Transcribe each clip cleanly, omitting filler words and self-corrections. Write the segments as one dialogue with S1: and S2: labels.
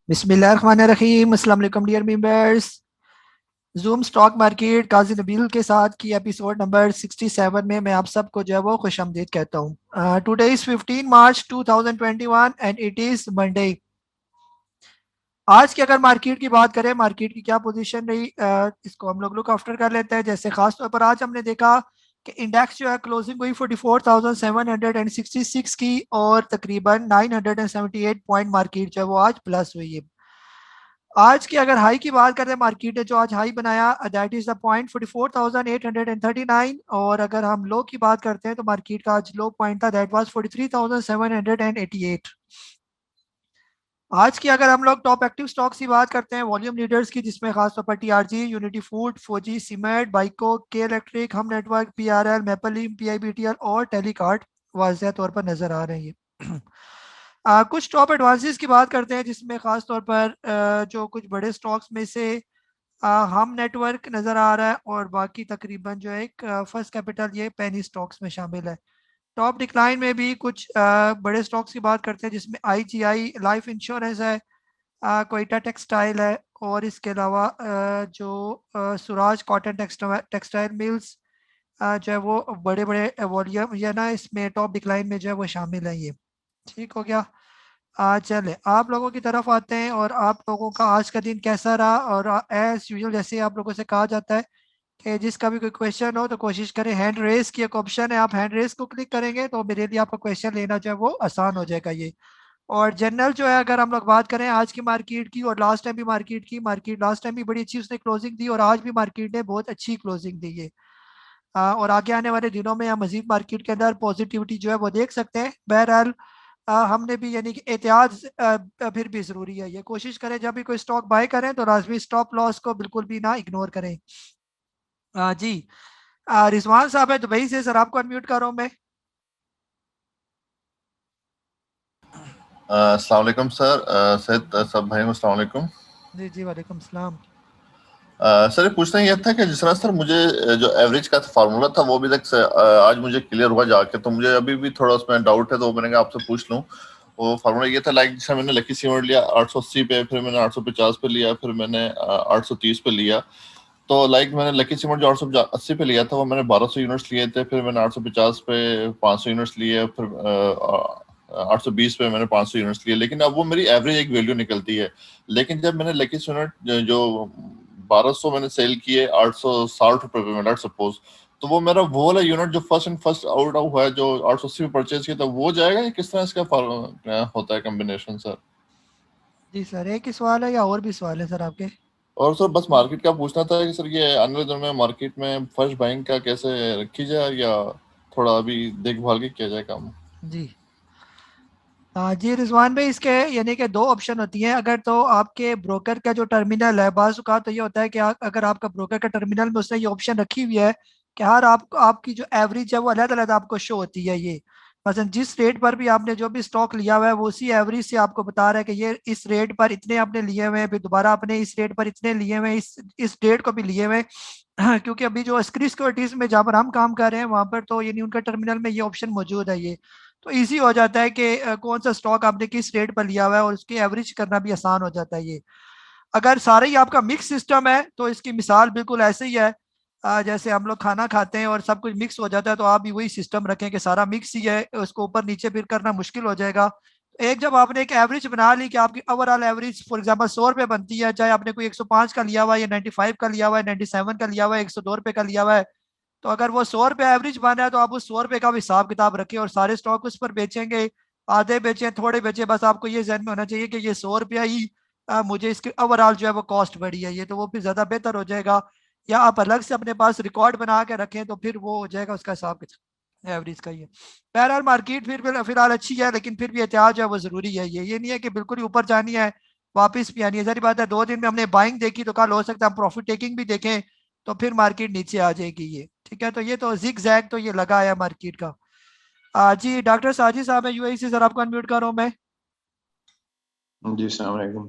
S1: बिस्मिल्लाहिर्रहमानिर्रहीम। अस्सलाम वालेकुम dear members. Zoom stock market Kazi Nabeel के साथ की एपिसोड नंबर 67 में मैं आप सबको जो है वो खुशामदीद कहता हूँ। Today is 15 March 2021 and it is Monday. आज की अगर मार्केट की बात करें, मार्केट की क्या पोजीशन रही, इसको हम लोग लुक आफ्टर कर लेते हैं। जैसे खास तौर पर आज हमने देखा कि इंडेक्स जो है क्लोजिंग हुई 44,766 की और तकरीबन 978 पॉइंट मार्केट जो है वो आज प्लस हुई है। आज की अगर हाई की बात करें, मार्केट ने जो आज हाई बनाया दैट इज द पॉइंट 44,839, और अगर हम लो की बात करते हैं तो मार्केट का आज लो पॉइंट था दैट वाज 43,788। आज की अगर हम लोग टॉप एक्टिव स्टॉक्स की बात करते हैं, वॉल्यूम लीडर्स की, जिसमें खासतौर पर टीआरजी, यूनिटी फूड, फौजी, सीमेंट, बाइको, के इलेक्ट्रिक, हम नेटवर्क, पीआरएल, मैपलिम, पीआईबीटीएल और टेलीकार्ट वाज़ेह तौर पर नजर आ रही है। कुछ टॉप एडवांसेस की बात करते हैं, जिसमें खास तौर पर जो कुछ बड़े स्टॉक्स में से हम नेटवर्क नज़र आ रहा है, और बाकी तकरीबन जो है एक फर्स्ट कैपिटल, ये पेनी स्टॉक्स में शामिल है। टॉप डिक्लाइन में भी कुछ बड़े स्टॉक्स की बात करते हैं, जिसमें आईजीआई लाइफ इंश्योरेंस है, कोयटा टेक्सटाइल है, और इसके अलावा जो सुराज कॉटन टेक्सटाइल मिल्स जो है वो बड़े बड़े वॉल्यूम या ना इसमें टॉप डिक्लाइन में जो है वो शामिल है। ये ठीक हो गया। चले आप लोगों की तरफ आते हैं, और आप लोगों का आज का दिन कैसा रहा। और एज यूजुअल जैसे आप लोगों से कहा जाता है कि जिसका भी कोई क्वेश्चन हो तो कोशिश करें, हैंड रेस की एक ऑप्शन है, आप हैंड रेस को क्लिक करेंगे तो मेरे लिए आपका क्वेश्चन लेना जो है वो आसान हो जाएगा। ये और जनरल जो है, अगर हम लोग बात करें आज की मार्केट की और लास्ट टाइम भी मार्केट लास्ट टाइम भी बड़ी अच्छी उसने क्लोजिंग दी, और आज भी मार्केट ने बहुत अच्छी क्लोजिंग दी है। और आगे आने वाले दिनों में हम मजीद मार्केट के अंदर पॉजिटिविटी जो है वो देख सकते हैं। बहरहाल हमने भी यानी कि एहतियात फिर भी ज़रूरी है। ये कोशिश करें जब भी कोई स्टॉक बाय करें तो लाजमी स्टॉप लॉस को बिल्कुल भी ना इग्नोर करें। जी रिजवान साहब है दुबई से, सर आपको अनम्यूट कर रहा हूं मैं।
S2: अस्सलाम वालेकुम सर। सैयद सब भाई अस्सलाम वालेकुम।
S1: जी जी वालेकुम सलाम।
S2: सर ये पूछना ये था कि जिस तरह सर मुझे जो एवरेज का फार्मूला था वो अभी तक आज मुझे क्लियर हुआ जाके, तो मुझे अभी भी थोड़ा उसमें डाउट है, तो मैंने कहा आपसे पूछ लूं। वो फार्मूला ये था, लाइक जैसे मैंने लकी सीमेंट लिया 880 पे, फिर मैंने 850 पे लिया, फिर मैंने 830 पे लिया। तो लाइक मैंने लकी सीमेंट जो 880 पे लिया था वो मैंने 1200 यूनिट्स लिए थे, फिर मैंने 850 पे 500 यूनिट्स लिए, फिर 820 पे मैंने 500 यूनिट्स लिए, लेकिन अब वो मेरी एवरेज एक वैल्यू निकलती है। लेकिन जब मैंने लकी सीमेंट जो 1200 मैंने सेल किए 860 रुपए पे, मैं सपोज, तो वो मेरा वो वाला यूनिट जो फर्स्ट एंड फर्स्ट आउट हुआ है जो 880 में परचेज किया था वो जाएगा, या किस तरह इसका होता है कॉम्बिनेशन सर?
S1: जी सर, एक ही सवाल है या और भी सवाल है सर आपके?
S2: और सर बस मार्केट का पूछना था कि सर ये आने वाले दिनों में मार्केट में फर्स्ट बाइंग का कैसे रखी जाए, या थोड़ा अभी देखभाल के किया जाए काम?
S1: जी जी रिजवान भाई, इसके यानी कि दो ऑप्शन होती हैं। अगर तो आपके ब्रोकर का जो टर्मिनल है, बाज़ औक़ात तो ये होता है कि अगर आपका ब्रोकर का टर्मिनल में उसने ये ऑप्शन रखी हुई है कि हर आपकी जो एवरेज है वो अलग-अलग आपको शो होती है। ये मसलन जिस रेट पर भी आपने जो भी स्टॉक लिया हुआ है वो उसी एवरेज से आपको बता रहा है कि ये इस रेट पर इतने आपने लिए हुए हैं, फिर दोबारा आपने इस रेट पर इतने लिए हुए हैं, इस डेट को भी लिए हुए हैं। क्योंकि अभी जो सिक्योरिटीज में जहाँ पर हम काम कर रहे हैं वहाँ पर तो यानी उनका टर्मिनल में ये ऑप्शन मौजूद है। ये तो इजी हो जाता है कि कौन सा स्टॉक आपने किस रेट पर लिया हुआ है, और उसकी एवरेज करना भी आसान हो जाता है। ये अगर सारा ही आपका मिक्स सिस्टम है तो इसकी मिसाल बिल्कुल ऐसे ही है, जैसे हम लोग खाना खाते हैं और सब कुछ मिक्स हो जाता है, तो आप भी वही सिस्टम रखें कि सारा मिक्स ही है, उसको ऊपर नीचे फिर करना मुश्किल हो जाएगा। एक जब आपने एक एवरेज बना ली कि आपकी ओवरऑल एवरेज फॉर एग्जांपल 100 रुपये बनती है, चाहे आपने कोई 105 का लिया हुआ है या 95 का लिया हुआ है, 97 का लिया हुआ है, 102 रुपये का लिया हुआ है, तो अगर वो 100 रुपये एवरेज बना है तो आप उस 100 रुपये का भी हिसाब किताब रखें और सारे स्टॉक उस पर बेचेंगे। आधे बेचें थोड़े बेचें, बस आपको ये जहन में होना चाहिए कि ये 100 रुपया ही मुझे इसकी ओवरऑल जो है वो कॉस्ट बढ़ी है। ये तो वो फिर ज़्यादा बेहतर हो जाएगा। या आप अलग से अपने पास रिकॉर्ड बना के रखें तो फिर वो हो जाएगा उसका हिसाब किताब एवरेज का। ये बहरहाल मार्केट फिर फिलहाल अच्छी है, लेकिन फिर भी एहतियात जो है वो ज़रूरी है। ये नहीं है कि बिल्कुल ही ऊपर जानी है वापस भी आनी है। सारी बात है, 2 दिन में हमने बाइंग देखी तो कल हो सकता है हम प्रॉफिट टेकिंग भी देखें, तो फिर मार्केट नीचे आ जाएगी। ये ठीक है, तो ये तो जिग जैग तो ये लगा है मार्केट का। जी डॉक्टर साजिद साहब है यूएई से, सर आपको अनम्यूट कर रहा हूँ मैं।
S3: जी अस्सलाम वालेकुम।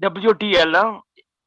S4: WTL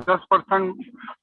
S5: 10%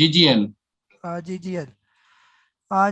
S6: GGL.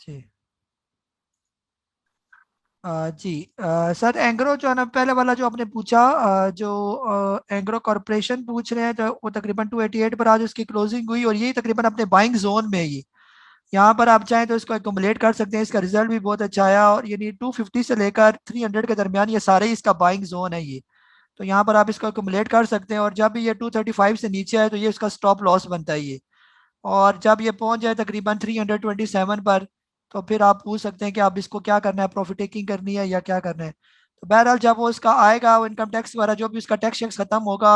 S1: जी जी सर एंग्रो जो है ना, पहले वाला जो आपने पूछा, जो एंग्रो कॉर्पोरेशन पूछ रहे हैं, तो वो तकरीबन 288 पर आज उसकी क्लोजिंग हुई और यही तकरीबन अपने बाइंग जोन में है ये। यहाँ पर आप चाहें तो इसको एक्यूमुलेट कर सकते हैं, इसका रिजल्ट भी बहुत अच्छा आया और यानी 250 से लेकर 300 के दरमियान ये सारे ही इसका बाइंग जोन है ये। तो यहाँ पर आप इसको एक्यूमुलेट कर सकते हैं और जब भी ये 235 से नीचे आए तो ये इसका स्टॉप लॉस बनता है ये। और जब ये पहुंच जाए तकरीबन 327 पर, तो फिर आप पूछ सकते हैं कि आप इसको क्या करना है, प्रॉफिट टेकिंग करनी है या क्या करना है। तो बहरहाल जब वो इसका आएगा, वो इनकम टैक्स वगैरह जो भी उसका टैक्स खत्म होगा,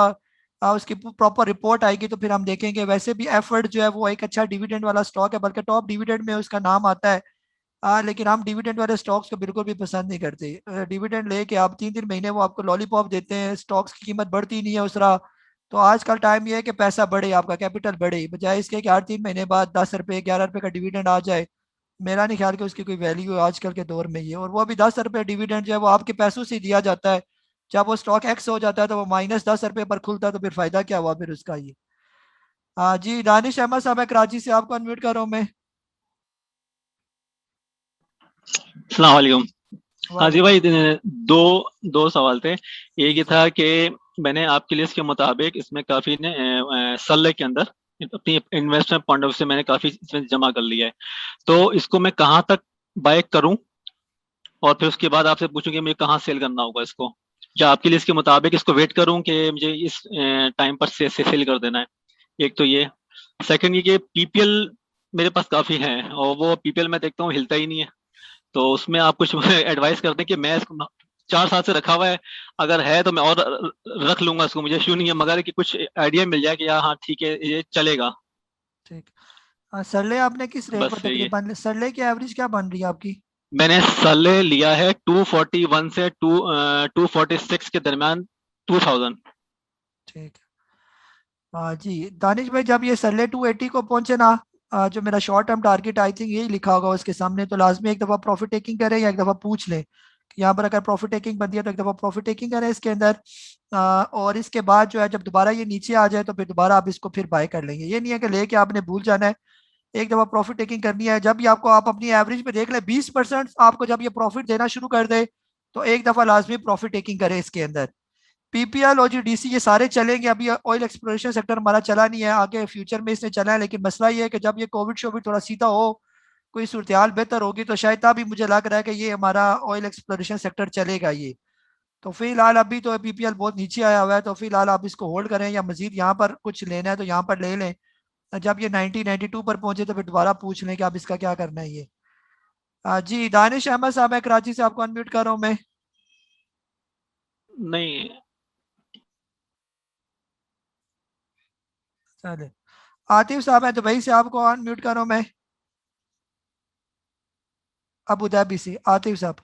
S1: उसकी प्रॉपर रिपोर्ट आएगी, तो फिर हम देखेंगे। वैसे भी एफर्ट जो है वो एक अच्छा डिविडेंड वाला स्टॉक है, बल्कि टॉप डिविडेंड में उसका नाम आता है। लेकिन हम डिविडेंड वाले स्टॉक्स को बिल्कुल भी पसंद नहीं करते। डिविडेंड लेके आप 3-3 महीने वो आपको लॉलीपॉप देते हैं, स्टॉक्स की कीमत बढ़ती नहीं है उस तरह। तो आजकल टाइम ये है कि पैसा बढ़े, आपका कैपिटल बढ़े, बजाय इसके कि हर 3 महीने बाद 10 रुपये 11 रुपये का डिविडेंड आ जाए। मेरा नहीं ख्याल कि उसकी कोई वैल्यू है आजकल के दौर में ये। और वो भी 10 रुपये डिविडेंड जो है वो आपके पैसों से दिया जाता है। जब वो स्टॉक एक्स हो जाता है तो वो -10 रुपये पर खुलता है, तो फिर फायदा क्या हुआ फिर उसका ये। हाँ जी, दानिश अहमद साहब है कराची से, आपको अनम्यूट कर रहा हूँ मैं।
S7: अस्सलाम वालेकुम। हाँ जी भाई, दो दो सवाल थे। एक ये था कि मैंने आपकी लिस्ट के मुताबिक इसमें काफी ने सल्ले के अंदर अपनी इन्वेस्टमेंट पॉइंट ऑफ से मैंने काफी इसमें जमा कर लिया है, तो इसको मैं कहाँ तक बाय करूं और फिर उसके बाद आपसे पूछूं कि मुझे कहाँ सेल करना होगा इसको, या आपकी लिस्ट के मुताबिक इसको वेट करूं कि मुझे इस टाइम पर से सेल कर देना है। एक तो ये। सेकंड ये कि पीपीएल मेरे पास काफी है और वो पीपीएल मैं देखता हूँ हिलता ही नहीं है, तो उसमें आप कुछ एडवाइस कर दें कि मैं इसको 4 साल से रखा हुआ है, अगर है तो मैं और रख लूंगा इसको, मुझे इश्यू नहीं है, मगर कि कुछ आइडिया मिल जाए कि हाँ ठीक है ये चलेगा।
S1: ठीक। सरले आपने किस रेट पर
S7: बस यही है।
S1: तकरीबन, सरले की एवरेज क्या बन रही है आपकी?
S7: मैंने सले लिया है 241 से 246 के दरमियान 2000।
S1: ठीक है जी दानिश भाई, जब ये सरले 280 को पहुंचे ना, जो मेरा short term target I think यही लिखा होगा उसके सामने, तो लाजमी एक दफ़ा प्रॉफिट टेकिंग करें या एक दफ़ा पूछ लें कि यहाँ पर अगर प्रॉफिट टेकिंग बनती है तो एक दफ़ा प्रॉफिट टेकिंग करें इसके अंदर। और इसके बाद जो है जब दोबारा ये नीचे आ जाए तो फिर दोबारा आप इसको फिर बाय कर लेंगे। ये नहीं है कि लेके आपने भूल जाना है, एक दफ़ा प्रॉफिट टेकिंग करनी है। जब भी आपको आप अपनी एवरेज पे देख ले 20% आपको जब ये प्रॉफिट देना शुरू कर दे, तो एक दफ़ा लाजमी प्रॉफिट टेकिंग करें इसके अंदर। पीपीएल ओजीडीसी ये सारे चलेंगे, अभी ऑयल एक्सप्लोरेशन सेक्टर हमारा चला नहीं है, आगे फ्यूचर में इसने चला है। लेकिन मसला ये है कि जब ये कोविड शोविड थोड़ा सीधा हो, कोई सूरत हाल बेहतर होगी, तो शायद तभी मुझे लग रहा है कि ये हमारा ऑयल एक्सप्लोरेशन सेक्टर चलेगा ये। तो फिलहाल अभी तो पीपीएल बहुत नीचे आया हुआ है, तो फिलहाल आप इसको होल्ड करें, या मजीद यहाँ पर कुछ लेना है तो यहाँ पर ले लें। जब ये 90-92 पर पहुंचे तो फिर दोबारा पूछ लें कि आप इसका क्या करना है ये। जी दानिश अहमद साहब है कराची से, आपको अनम्यूट कर रहा हूँ मैं।
S7: नहीं
S1: चले, आतिफ साहब है दुबई से, आपको अनम्यूट कर रहा हूँ मैं, अबू धाबी से, आतिफ साहब।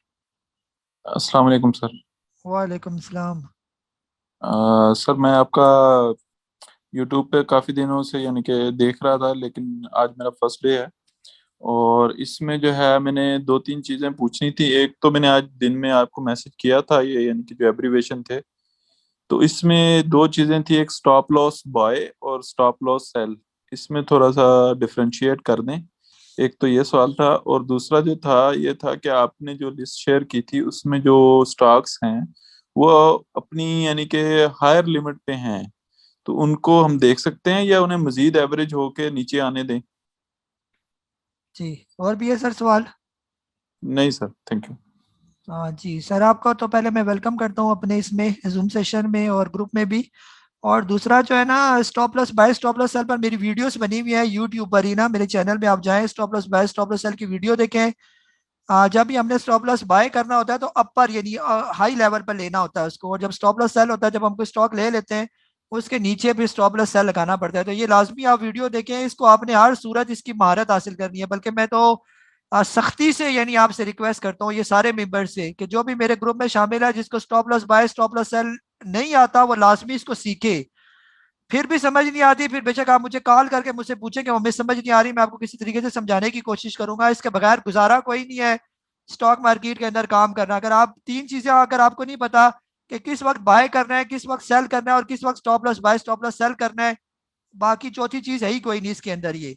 S8: अस्सलाम वालेकुम सर।
S1: वालेकुम सलाम।
S8: सर मैं आपका यूट्यूब पे काफ़ी दिनों से यानी कि देख रहा था, लेकिन आज मेरा फर्स्ट डे है और इसमें जो है मैंने 2-3 चीज़ें पूछनी थी। एक तो मैंने आज दिन में आपको मैसेज किया था, ये यानी कि जो एब्रीवेशन थे, तो इसमें 2 चीज़ें थी, एक स्टॉप लॉस बाय और स्टॉप लॉस सेल। इसमें थोड़ा सा डिफरेंशिएट कर दें। एक तो ये सवाल था, और दूसरा जो था ये था कि आपने जो लिस्ट शेयर की थी उसमें जो स्टॉक्स हैं वो अपनी यानी कि हायर लिमिट पे हैं, तो उनको हम देख सकते हैं या उन्हें मजीद एवरेज होके नीचे आने दें?
S1: जी और भी है सर सवाल?
S8: नहीं सर, थैंक यू।
S1: जी सर, आपका तो पहले मैं वेलकम करता हूँ अपने इसमें जूम सेशन में और ग्रुप में भी। और दूसरा जो है ना, stop loss buy stop loss sell पर मेरी वीडियोस बनी हुई है यूट्यूब पर ही ना, मेरे चैनल में आप जाएं, stop loss buy stop loss sell की वीडियो देखें। जब भी हमने स्टॉप लॉस बाय करना होता है तो अपर यानी हाई लेवल पर लेना होता है उसको, और जब स्टॉप लॉस सेल होता है, जब हम कोई स्टॉक ले लेते हैं उसके नीचे भी स्टॉप लॉस सेल लगाना पड़ता है। तो ये लाजमी आप वीडियो देखें, इसको आपने हर सूरत इसकी महारत हासिल करनी है। बल्कि मैं तो सख्ती से यानी आपसे रिक्वेस्ट करता हूँ ये सारे मेंबर से कि जो भी मेरे ग्रुप में शामिल है, जिसको stop loss buy stop loss sell नहीं आता, वो लाजमी इसको सीखे। फिर भी समझ नहीं आती, फिर बेशक आप मुझे कॉल करके मुझसे पूछें कि हमें समझ नहीं आ रही, मैं आपको किसी तरीके से समझाने की कोशिश करूंगा। इसके बगैर गुजारा कोई नहीं है स्टॉक मार्केट के अंदर काम करना। अगर आप 3 चीजें अगर आपको नहीं पता कि किस वक्त बाय करना है, किस वक्त सेल करना है और किस वक्त stop loss buy stop loss sell करना है, बाकी चौथी चीज है ही कोई नहीं इसके अंदर ये।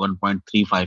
S9: 1.35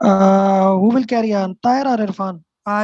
S10: Who will carry on, Tahir or Irfan?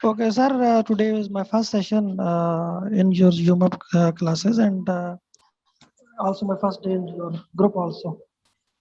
S10: Okay sir, today is my first session in your Yuma classes and also my first day in your group also.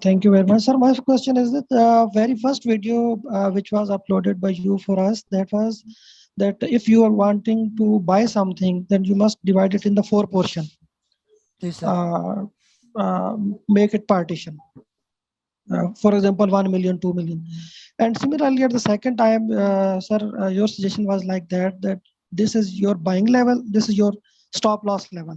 S10: Thank you very much sir. My question is that very first video which was uploaded by you for us, that was that if you are wanting to buy something then you must divide it in the 4 portion.
S1: Yes, sir.
S10: Make it partition. For example 1 million, 2 million. And similarly at the second time sir your suggestion was like that this is your buying level, this is your stop loss level.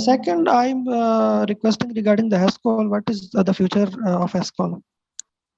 S10: Second, I'm requesting regarding the HESCOL. What is the future of HESCOL?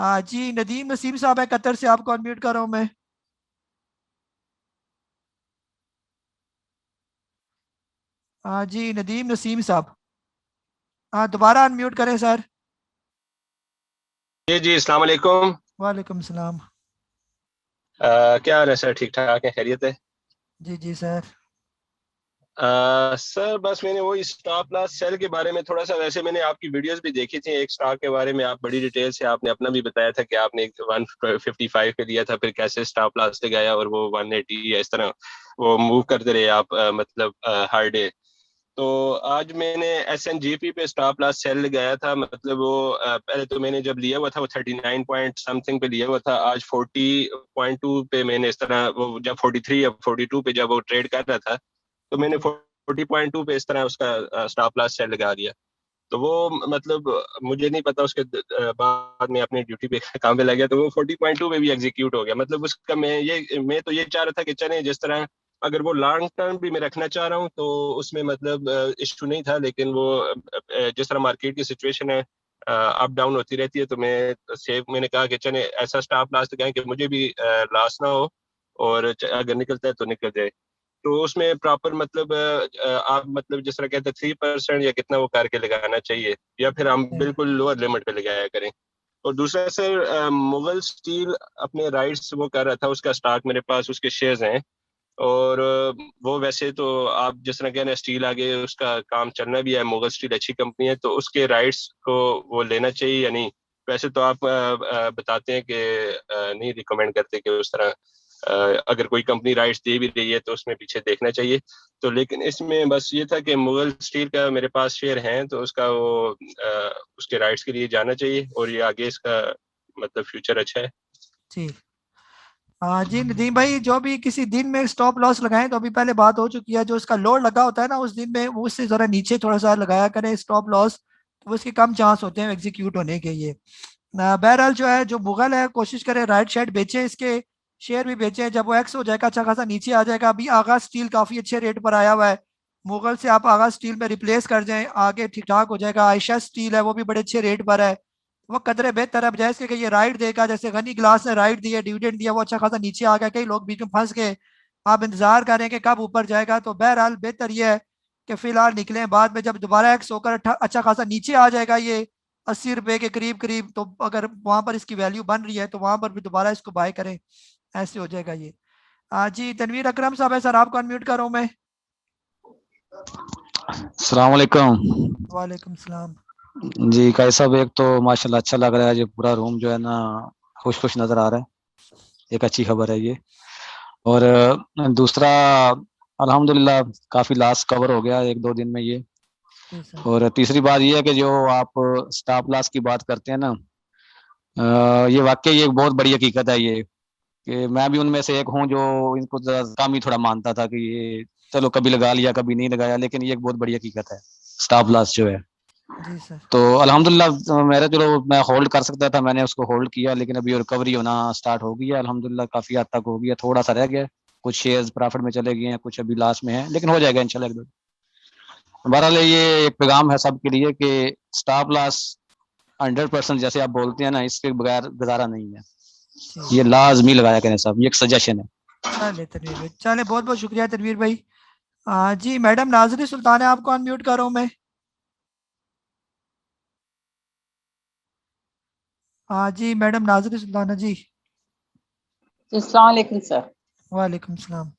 S1: जी नदीम नसीम साहब है Qatar से, आपको unmute कर रहा हूँ मैं। जी नदीम नसीम साहब, दोबारा अनम्यूट करें सर।
S11: जी अस्सलाम वालेकुम।
S1: वालेकुम सलाम।
S11: क्या हाल है सर, ठीक ठाक है, खैरियत है?
S1: जी जी सर।
S11: सर बस मैंने वही स्टॉप लॉस सेल के बारे में थोड़ा सा, वैसे मैंने आपकी वीडियोस भी देखी थी, एक स्टॉक के बारे में आप बड़ी डिटेल से आपने अपना भी बताया था कि आपने 155 पे लिया था, फिर कैसे स्टॉप लॉस लगाया और वो 180 या इस तरह वो मूव करते रहे आप, मतलब हर डे। तो आज मैंने SNGP पे स्टॉप लॉस सेल लगाया था, मतलब वो पहले तो मैंने जब लिया हुआ था वो 39 पॉइंट समथिंग पे लिया हुआ था, आज 40.2 पे मैंने इस तरह, वो जब 43 या 42 पे जब वो ट्रेड कर रहा था तो मैंने 40.2 पे इस तरह उसका स्टॉप लॉस सेल लगा दिया। तो वो मतलब मुझे नहीं पता, उसके बाद में अपनी ड्यूटी पे काम पे लग गया तो वो 40.2 पे भी एग्जीक्यूट हो गया। मतलब उसका मैं तो ये चाह रहा था कि चले जिस तरह, अगर वो लॉन्ग टर्म भी मैं रखना चाह रहा हूँ तो उसमें मतलब इशू नहीं था, लेकिन वो जिस तरह मार्केट की सिचुएशन है अप डाउन होती रहती है, तो मैंने कहा कि चले ऐसा स्टॉप लॉस लगाएं कि मुझे भी लॉस ना हो और अगर निकलता है तो निकल जाए। तो उसमें प्रॉपर मतलब आप मतलब जिस तरह कहते हैं 3% या कितना वो करके लगाना चाहिए, या फिर हम बिल्कुल लोअर लिमिट पे लगाया करें। और दूसरा सर, मुगल स्टील अपने राइट्स वो कर रहा था, उसका स्टॉक मेरे पास उसके शेयर्स हैं, और वो वैसे तो आप जिस तरह कह रहे हैं स्टील आगे उसका काम चलना भी है, मुगल स्टील अच्छी कंपनी है, तो उसके राइट्स को वो लेना चाहिए या नहीं? वैसे तो आप बताते हैं कि नहीं रिकमेंड करते कि उस तरह अगर कोई कंपनी राइट्स दे भी रही है तो उसमें पीछे देखना चाहिए। तो लेकिन इसमें बस ये था कि मुगल स्टील का मेरे पास शेयर हैं, तो उसका वो उसके राइट्स के लिए जाना चाहिए, और ये आगे इसका मतलब फ्यूचर अच्छा है।
S1: जी जी नदीम भाई, जो भी किसी दिन में स्टॉप लॉस लगाएं तो अभी पहले बात हो चुकी है, जो उसका लोड लगा होता है ना उस दिन में वो उससे जरा नीचे थोड़ा सा लगाया करें स्टॉप लॉस, तो उसके कम चांस होते हैं एग्जीक्यूट होने के। ये बहरहाल जो है, जो मुगल है कोशिश करें राइट साइड बेचे, इसके शेयर भी बेचे, जब वो एक्स हो जाएगा अच्छा खासा नीचे आ जाएगा। अभी आगाज स्टील काफी अच्छे रेट पर आया हुआ है, मुगल से आप आगाज स्टील में रिप्लेस कर जाएं आगे ठीक ठाक हो जाएगा। आयशा स्टील है वो भी बड़े अच्छे रेट पर है, वो कदरे बेहतर है बजाय इसके कि ये राइट देगा, जैसे गनी ग्लास ने राइट दिया डिविडेंड दिया वो अच्छा खासा नीचे आ गया, कई लोग बीच में फंस गए, आप इंतजार करें कि कब ऊपर जाएगा। तो बहरहाल बेहतर ये है कि फिलहाल निकलें, बाद में जब दोबारा एक्स होकर अच्छा खासा नीचे आ जाएगा ये 80 रुपए के करीब करीब, तो अगर वहां पर इसकी वैल्यू बन रही है तो वहां पर भी दोबारा इसको बाय करें, ऐसे हो जाएगा ये। जी तनवीर अकरम साहब है सर, आपको अनम्यूट कर रहा हूं मैं।
S12: अस्सलाम वालेकुम।
S1: वालेकुम सलाम।
S12: जी काई साहब, एक तो माशाल्लाह अच्छा लग रहा है, जो पूरा रूम जो है ना खुश खुश नजर आ रहा है, एक अच्छी खबर है ये। और दूसरा अल्हम्दुलिल्लाह काफी लॉस कवर हो गया एक दो दिन में ये। और तीसरी बात ये है कि जो आप स्टॉप लॉस की बात करते हैं ना, ये वाकई एक बहुत बड़ी हकीकत है ये, कि मैं भी उनमें से एक हूँ जो इनको कम ही थोड़ा मानता था कि ये चलो कभी लगा लिया कभी नहीं लगाया, लेकिन ये एक बहुत बड़ी हकीकत है स्टॉप लॉस जो है।
S1: जी सर।
S12: तो अल्हम्दुलिल्लाह मेरा चलो मैं होल्ड कर सकता था, मैंने उसको होल्ड किया, लेकिन अभी रिकवरी होना स्टार्ट हो गई है अल्हम्दुलिल्लाह, काफी हद तक हो गया, थोड़ा सा रह गया, कुछ शेयर्स प्रॉफिट में चले गए हैं, कुछ अभी लॉस में है, लेकिन हो जाएगा इंशाल्लाह एक दो। बहरहाल ये एक पैगाम है सबके लिए कि स्टॉप लॉस 100% जैसे आप बोलते हैं ना, इसके बगैर गुजारा नहीं है, ये लाजमी लगाया करें साहब, ये एक सजेशन है।
S1: चले तनवीर भाई, चले बहुत बहुत शुक्रिया तनवीर भाई। जी मैडम नाजरी सुल्तान है, आपको अनम्यूट कर रहा हूं मैं। जी मैडम नाजरी सुल्ताना जी।
S13: अस्सलाम वालेकुम सर।
S1: वालेकुम सलाम।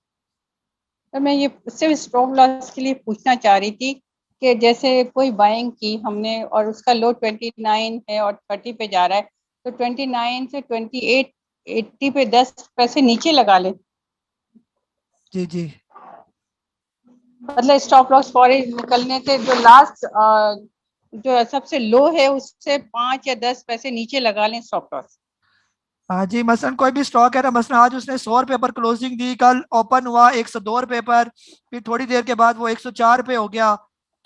S13: तो मैं ये सिर्फ स्टॉप लॉस के लिए पूछना चाह रही थी कि जैसे कोई बाइंग की हमने और उसका लो 29 है और 30 पे जा रहा है, तो 29 से 28 80 पे 10 पैसे नीचे लगा लें।
S1: जी जी,
S13: मतलब स्टॉप लॉस फॉरेज निकलने से जो लास्ट जो सबसे लो है उससे 5 या 10 पैसे नीचे लगा लें स्टॉप लॉस।
S1: जी मसलन कोई भी स्टॉक है ना, मसलन आज उसने 100 रुपए पर क्लोजिंग दी, कल ओपन हुआ 102 रुपए पर, फिर थोड़ी देर के बाद वो 104 पे हो गया,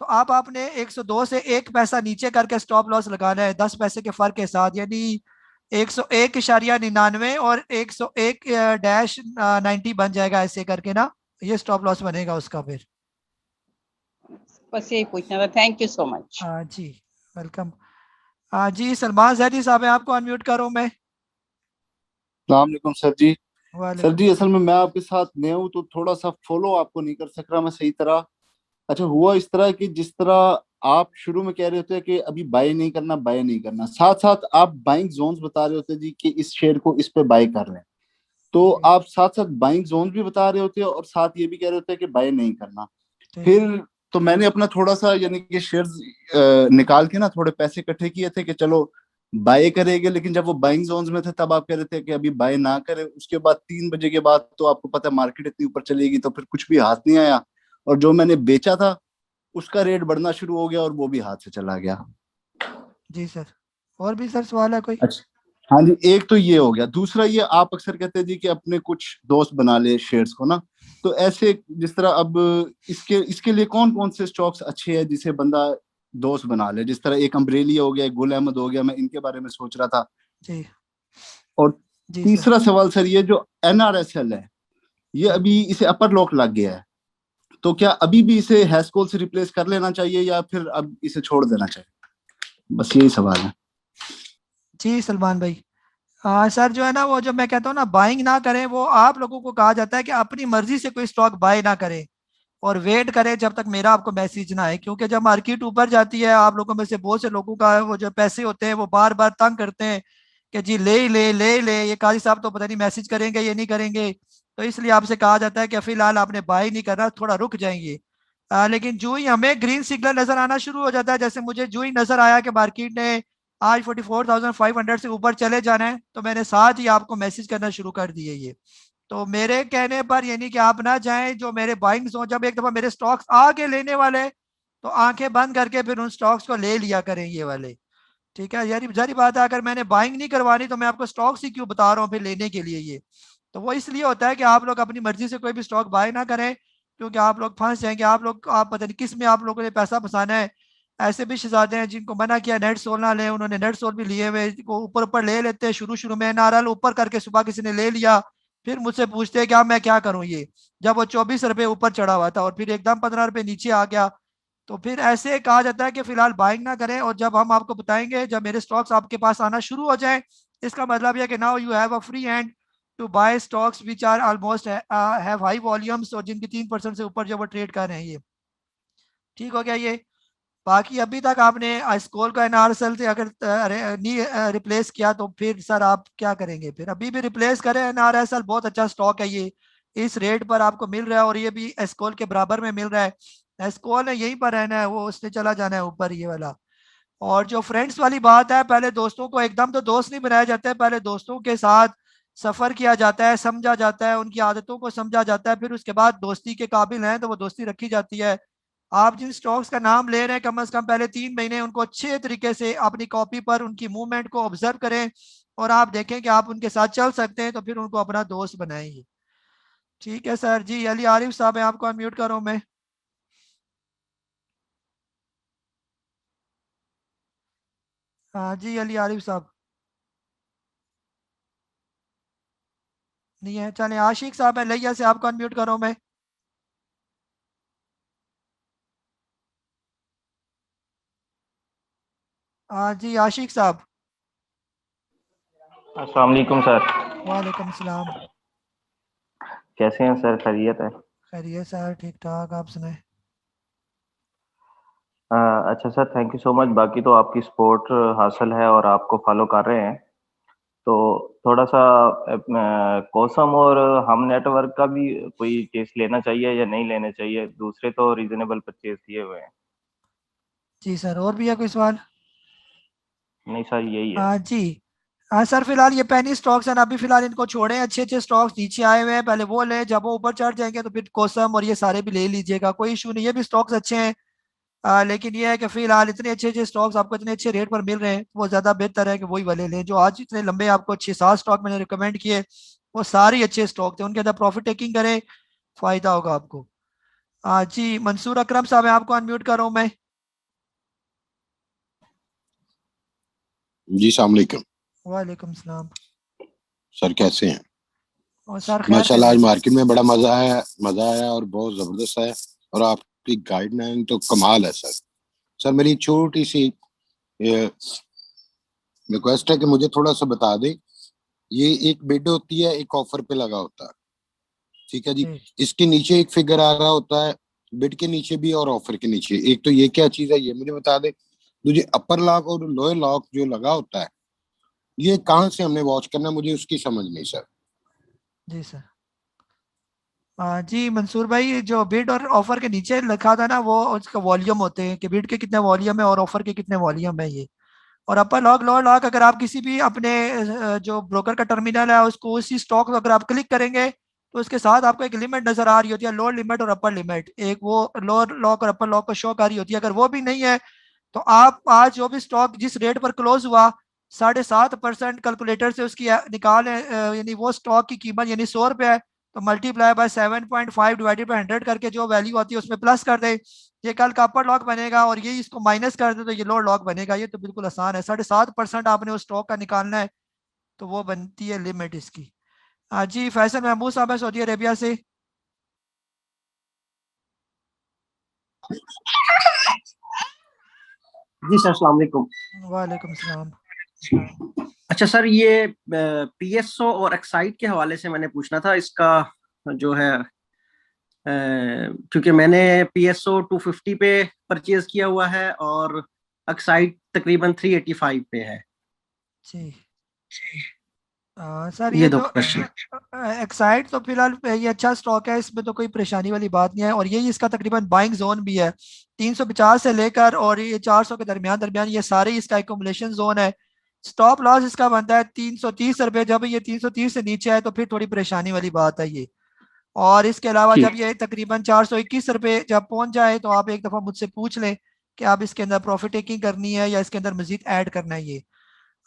S1: तो आपने 102 से 1 पैसा नीचे करके स्टॉप लॉस लगाना है 10 पैसे के फर्क के साथ, यानी 101.99 और 101-90 बन जाएगा ऐसे करके ना, ये स्टॉप लॉस बनेगा उसका फिर।
S13: बस यही पूछना था, थैंक यू सो मच।
S1: जी वेलकम। हाँ जी, सलमान जैदी साहब हैं, आपको अनम्यूट करूं मैं।
S14: अस्सलाम वालेकुम सर जी। सर
S1: वालेकुम
S14: जी असल में मैं आपके साथ नया हूँ तो थोड़ा सा फॉलो आपको नहीं कर सक रहा मैं सही तरह। अच्छा हुआ इस तरह कि जिस तरह आप शुरू में कह रहे होते हैं कि अभी बाय नहीं करना, साथ साथ आप बाइंग जोन्स बता रहे होते जी कि इस शेयर को इस पे बाय कर रहे हैं, तो आप साथ साथ बाइंग जोन्स भी बता रहे होते हैं और साथ ये भी कह रहे होते हैं कि बाय नहीं करना। फिर तो मैंने अपना थोड़ा सा यानी कि शेयर्स निकाल के ना थोड़े पैसे इकट्ठे किए थे कि चलो बाय करेंगे, लेकिन जब वो बाइंग जोन्स में थे तब आप कह रहे थे कि अभी बाय ना करें। उसके बाद 3 बजे के बाद तो आपको पता है मार्केट इतनी ऊपर चलेगी तो फिर कुछ भी हाथ नहीं आया, और जो मैंने बेचा था उसका रेट बढ़ना शुरू हो गया और वो भी हाथ से चला गया।
S1: जी सर, और भी सर सवाल है कोई?
S14: अच्छा हाँ जी, एक तो ये हो गया। दूसरा ये आप अक्सर कहते हैं जी कि अपने कुछ दोस्त बना ले शेयर्स को ना, तो ऐसे जिस तरह अब इसके लिए कौन कौन से स्टॉक्स अच्छे हैं जिसे बंदा दोस्त बना ले? जिस तरह एक अम्ब्रेलिया हो गया, एक गुल अहमद हो गया, मैं इनके बारे में सोच रहा था।
S1: जी
S14: और
S1: जी
S14: तीसरा सवाल सर, ये जो NRSL है ये अभी इसे अपर लॉक लग गया है, तो क्या अभी भी इसे हैस्कोल से रिप्लेस कर लेना चाहिए या फिर अब इसे छोड़ देना चाहिए? बस यही सवाल है।
S1: जी सलमान भाई, सर जो है ना वो जो मैं कहता हूँ ना बाइंग ना करें, वो आप लोगों को कहा जाता है कि अपनी मर्जी से कोई स्टॉक बाय ना करें और वेट करें जब तक मेरा आपको मैसेज ना आए, क्योंकि जब मार्केट ऊपर जाती है आप लोगों में से बहुत से लोगों का वो जो पैसे होते हैं वो बार बार तंग करते हैं कि जी ले ही ले ले ले, ये काजी साहब तो पता नहीं मैसेज करेंगे ये नहीं करेंगे, तो इसलिए आपसे कहा जाता है कि फिलहाल आपने बाय नहीं करना, थोड़ा रुक जाएंगे। लेकिन जो ही हमें ग्रीन सिग्नल नजर आना शुरू हो जाता है, जैसे मुझे जो ही नजर आया कि मार्केट ने आज 44,500 से ऊपर चले जाना है, तो मैंने साथ ही आपको मैसेज करना शुरू कर दिए ये। तो मेरे कहने पर यानी कि आप ना जाएं, जो मेरे बाइंग्स हो, जब एक दफा मेरे स्टॉक्स आके लेने वाले तो आंखें बंद करके फिर उन स्टॉक्स को ले लिया करें ये वाले, ठीक है यार, जारी बात है। अगर मैंने बाइंग नहीं करवानी तो मैं आपको स्टॉक्स ही क्यों बता रहा हूँ फिर लेने के लिए ये? तो वो इसलिए होता है कि आप लोग अपनी मर्जी से कोई भी स्टॉक बाय ना करें, क्योंकि आप लोग फंस जाएंगे। आप पता नहीं किस में आप लोगों ने पैसा फंसाना है। ऐसे भी शहजादे हैं जिनको मना किया नेट सोल ना ले, उन्होंने नेट सोल भी लिए हुए, को ऊपर ऊपर ले लेते हैं। शुरू में नारल ऊपर करके सुबह किसी ने ले लिया, फिर मुझसे पूछते हैं कि अब मैं क्या करूं ये, जब वो 24 रुपये ऊपर चढ़ा हुआ था और फिर एकदम 15 रुपये नीचे आ गया। तो फिर ऐसे कहा जाता है कि फिलहाल बाइंग ना करें, और जब हम आपको बताएंगे, जब मेरे स्टॉक्स आपके पास आना शुरू हो जाए, इसका मतलब यह कि now you have a free hand to buy stocks which are almost have high volumes, और जिनकी 3% से ऊपर जो वो ट्रेड कर रहे हैं ये। ठीक हो गया ये। बाकी अभी तक आपने स्कोल को NRSL से अगर नहीं रिप्लेस किया तो फिर सर आप क्या करेंगे? फिर अभी भी रिप्लेस करें। NRSL बहुत अच्छा स्टॉक है, ये इस रेट पर आपको मिल रहा है और ये भी स्कोल के बराबर में मिल रहा है। स्कोल है यहीं पर रहना है, वो उसने चला जाना है ऊपर ये वाला। और जो फ्रेंड्स वाली बात है, पहले दोस्तों को एकदम तो दोस्त नहीं बनाया जाता है, पहले दोस्तों के साथ सफर किया जाता है, समझा जाता है, उनकी आदतों को समझा जाता है, फिर उसके बाद दोस्ती के काबिल हैं तो वो दोस्ती रखी जाती है। आप जिन स्टॉक्स का नाम ले रहे हैं कम से कम पहले 3 महीने उनको अच्छे तरीके से अपनी कॉपी पर उनकी मूवमेंट को ऑब्जर्व करें और आप देखें कि आप उनके साथ चल सकते हैं, तो फिर उनको अपना दोस्त बनाएंगे। ठीक है सर जी। अली आरिफ साहब है, आपको अनम्यूट करूं मैं। हाँ जी अली आरिफ साहब नहीं है, चले आशिक साहब है लैया से, आपको अनम्यूट करूं मैं। हाँ जी आशिक साहब।
S15: अस्सलाम वालेकुम सर।
S1: वालेकुम सलाम।
S15: कैसे हैं सर? खैरियत है?
S1: खैरियत सर, ठीक ठाक, आप सुनाए।
S15: अच्छा sir, thank you so much. बाकी तो आपकी सपोर्ट हासिल है और आपको फॉलो कर रहे हैं, तो थोड़ा सा कोसम और हम नेटवर्क का भी कोई केस लेना चाहिए या नहीं लेना चाहिए? दूसरे तो रीजनेबल परचेज किए हुए हैं।
S1: जी सर, और भी है कोई सवाल?
S15: नहीं सर, यही है।
S1: हाँ जी। हाँ सर, फिलहाल ये पेनी स्टॉक्स हैं, अभी फिलहाल इनको छोड़ें। अच्छे अच्छे स्टॉक्स नीचे आए हुए हैं, पहले वो लें, जब वो ऊपर चढ़ जाएंगे तो फिर कोसम और ये सारे भी ले लीजिएगा, कोई इशू नहीं, ये भी स्टॉक्स अच्छे हैं। लेकिन ये है कि फिलहाल इतने अच्छे अच्छे स्टॉक्स आपको इतने अच्छे रेट पर मिल रहे हैं, वो ज़्यादा बेहतर है कि वही वाले लें। जो आज इतने लंबे आपको 6-7 स्टॉक मैंने रिकमेंड किए, वो सारे अच्छे स्टॉक थे, उनके अंदर प्रॉफिट टेकिंग करें, फ़ायदा होगा आपको। जी मंसूर अकरम साहब है, आपको अनम्यूट कर रहा हूँ मैं।
S16: जी अस्सलाम वालेकुम।
S1: वालेकुम सलाम।
S16: सर कैसे हैं?
S1: और सर खैर से
S16: माशाल्लाह आज
S1: हैं।
S16: मार्केट में बड़ा मजा आया और बहुत जबरदस्त है, और आपकी गाइडलाइन तो कमाल है सर। सर मेरी छोटी सी रिक्वेस्ट है कि मुझे थोड़ा सा बता दे, ये एक बिड होती है, एक ऑफर पे लगा होता है, ठीक है जी, इसके नीचे एक फिगर आ रहा होता है, बिड के नीचे भी और ऑफर के नीचे, एक तो ये क्या चीज है ये मुझे बता दे। मुझे अपर लॉक और लोअर लॉक जो लगा होता है ये कहाँ से हमने वॉच करना, मुझे उसकी समझ नहीं सर।
S1: जी सर। जी मंसूर भाई, जो बिड और ऑफर के नीचे लिखा था ना, वो उसका वॉल्यूम होते हैं कि बिड के कितने वॉल्यूम है और ऑफर के कितने वॉल्यूम है ये। और अपर लॉक लोअर लॉक अगर आप किसी भी अपने जो ब्रोकर का टर्मिनल है उसको उसी स्टॉक अगर आप क्लिक करेंगे तो उसके साथ आपको एक लिमिट नजर आ रही होती है, लोअर लिमिट और अपर लिमिट, एक वो लोअर लॉक और अपर लॉक को शो कर रही होती है। अगर वो भी नहीं है तो आप आज जो भी स्टॉक जिस रेट पर क्लोज हुआ 7.5% कैलकुलेटर से उसकी निकाल, यानी वो स्टॉक की कीमत यानी 100 रुपये है तो मल्टीप्लाई बाय 7.5 डिवाइडेड बाय 100 करके जो वैल्यू आती है उसमें प्लस कर दे, ये कल का अपर लॉक बनेगा, और ये इसको माइनस कर दे तो ये लोअर लॉक बनेगा। ये तो बिल्कुल आसान है, 7.5% आपने उस स्टॉक का निकालना है तो वो बनती है लिमिट इसकी। जी फैसल महमूद साहब है सऊदी अरेबिया से।
S2: जी सर, अस्सलाम वालेकुम।
S1: वालेकुम सलाम।
S2: अच्छा सर, ये पीएसओ और एक्साइड के हवाले से मैंने पूछना था, इसका जो है क्योंकि मैंने पीएसओ 250 पे परचेज किया हुआ है और एक्साइड तकरीबन 385 पे है।
S1: जी सर, ये जो एक्साइड तो फिलहाल ये अच्छा स्टॉक है, इसमें तो कोई परेशानी वाली बात नहीं है, और यही इसका तकरीबन बाइंग जोन भी है 350 से लेकर और ये 400 के दरमियान ये सारे इसका एकोमोलेशन जोन है। स्टॉप लॉस इसका बनता है 330 रुपये, जब ये 330 से नीचे है तो फिर थोड़ी परेशानी वाली बात है ये। और इसके अलावा जब ये तकरीबन 421 रुपये जब पहुंच जाए तो आप एक दफ़ा मुझसे पूछ लें कि आप इसके अंदर प्रॉफिट टेकिंग करनी है या इसके अंदर मजीद ऐड करना है। ये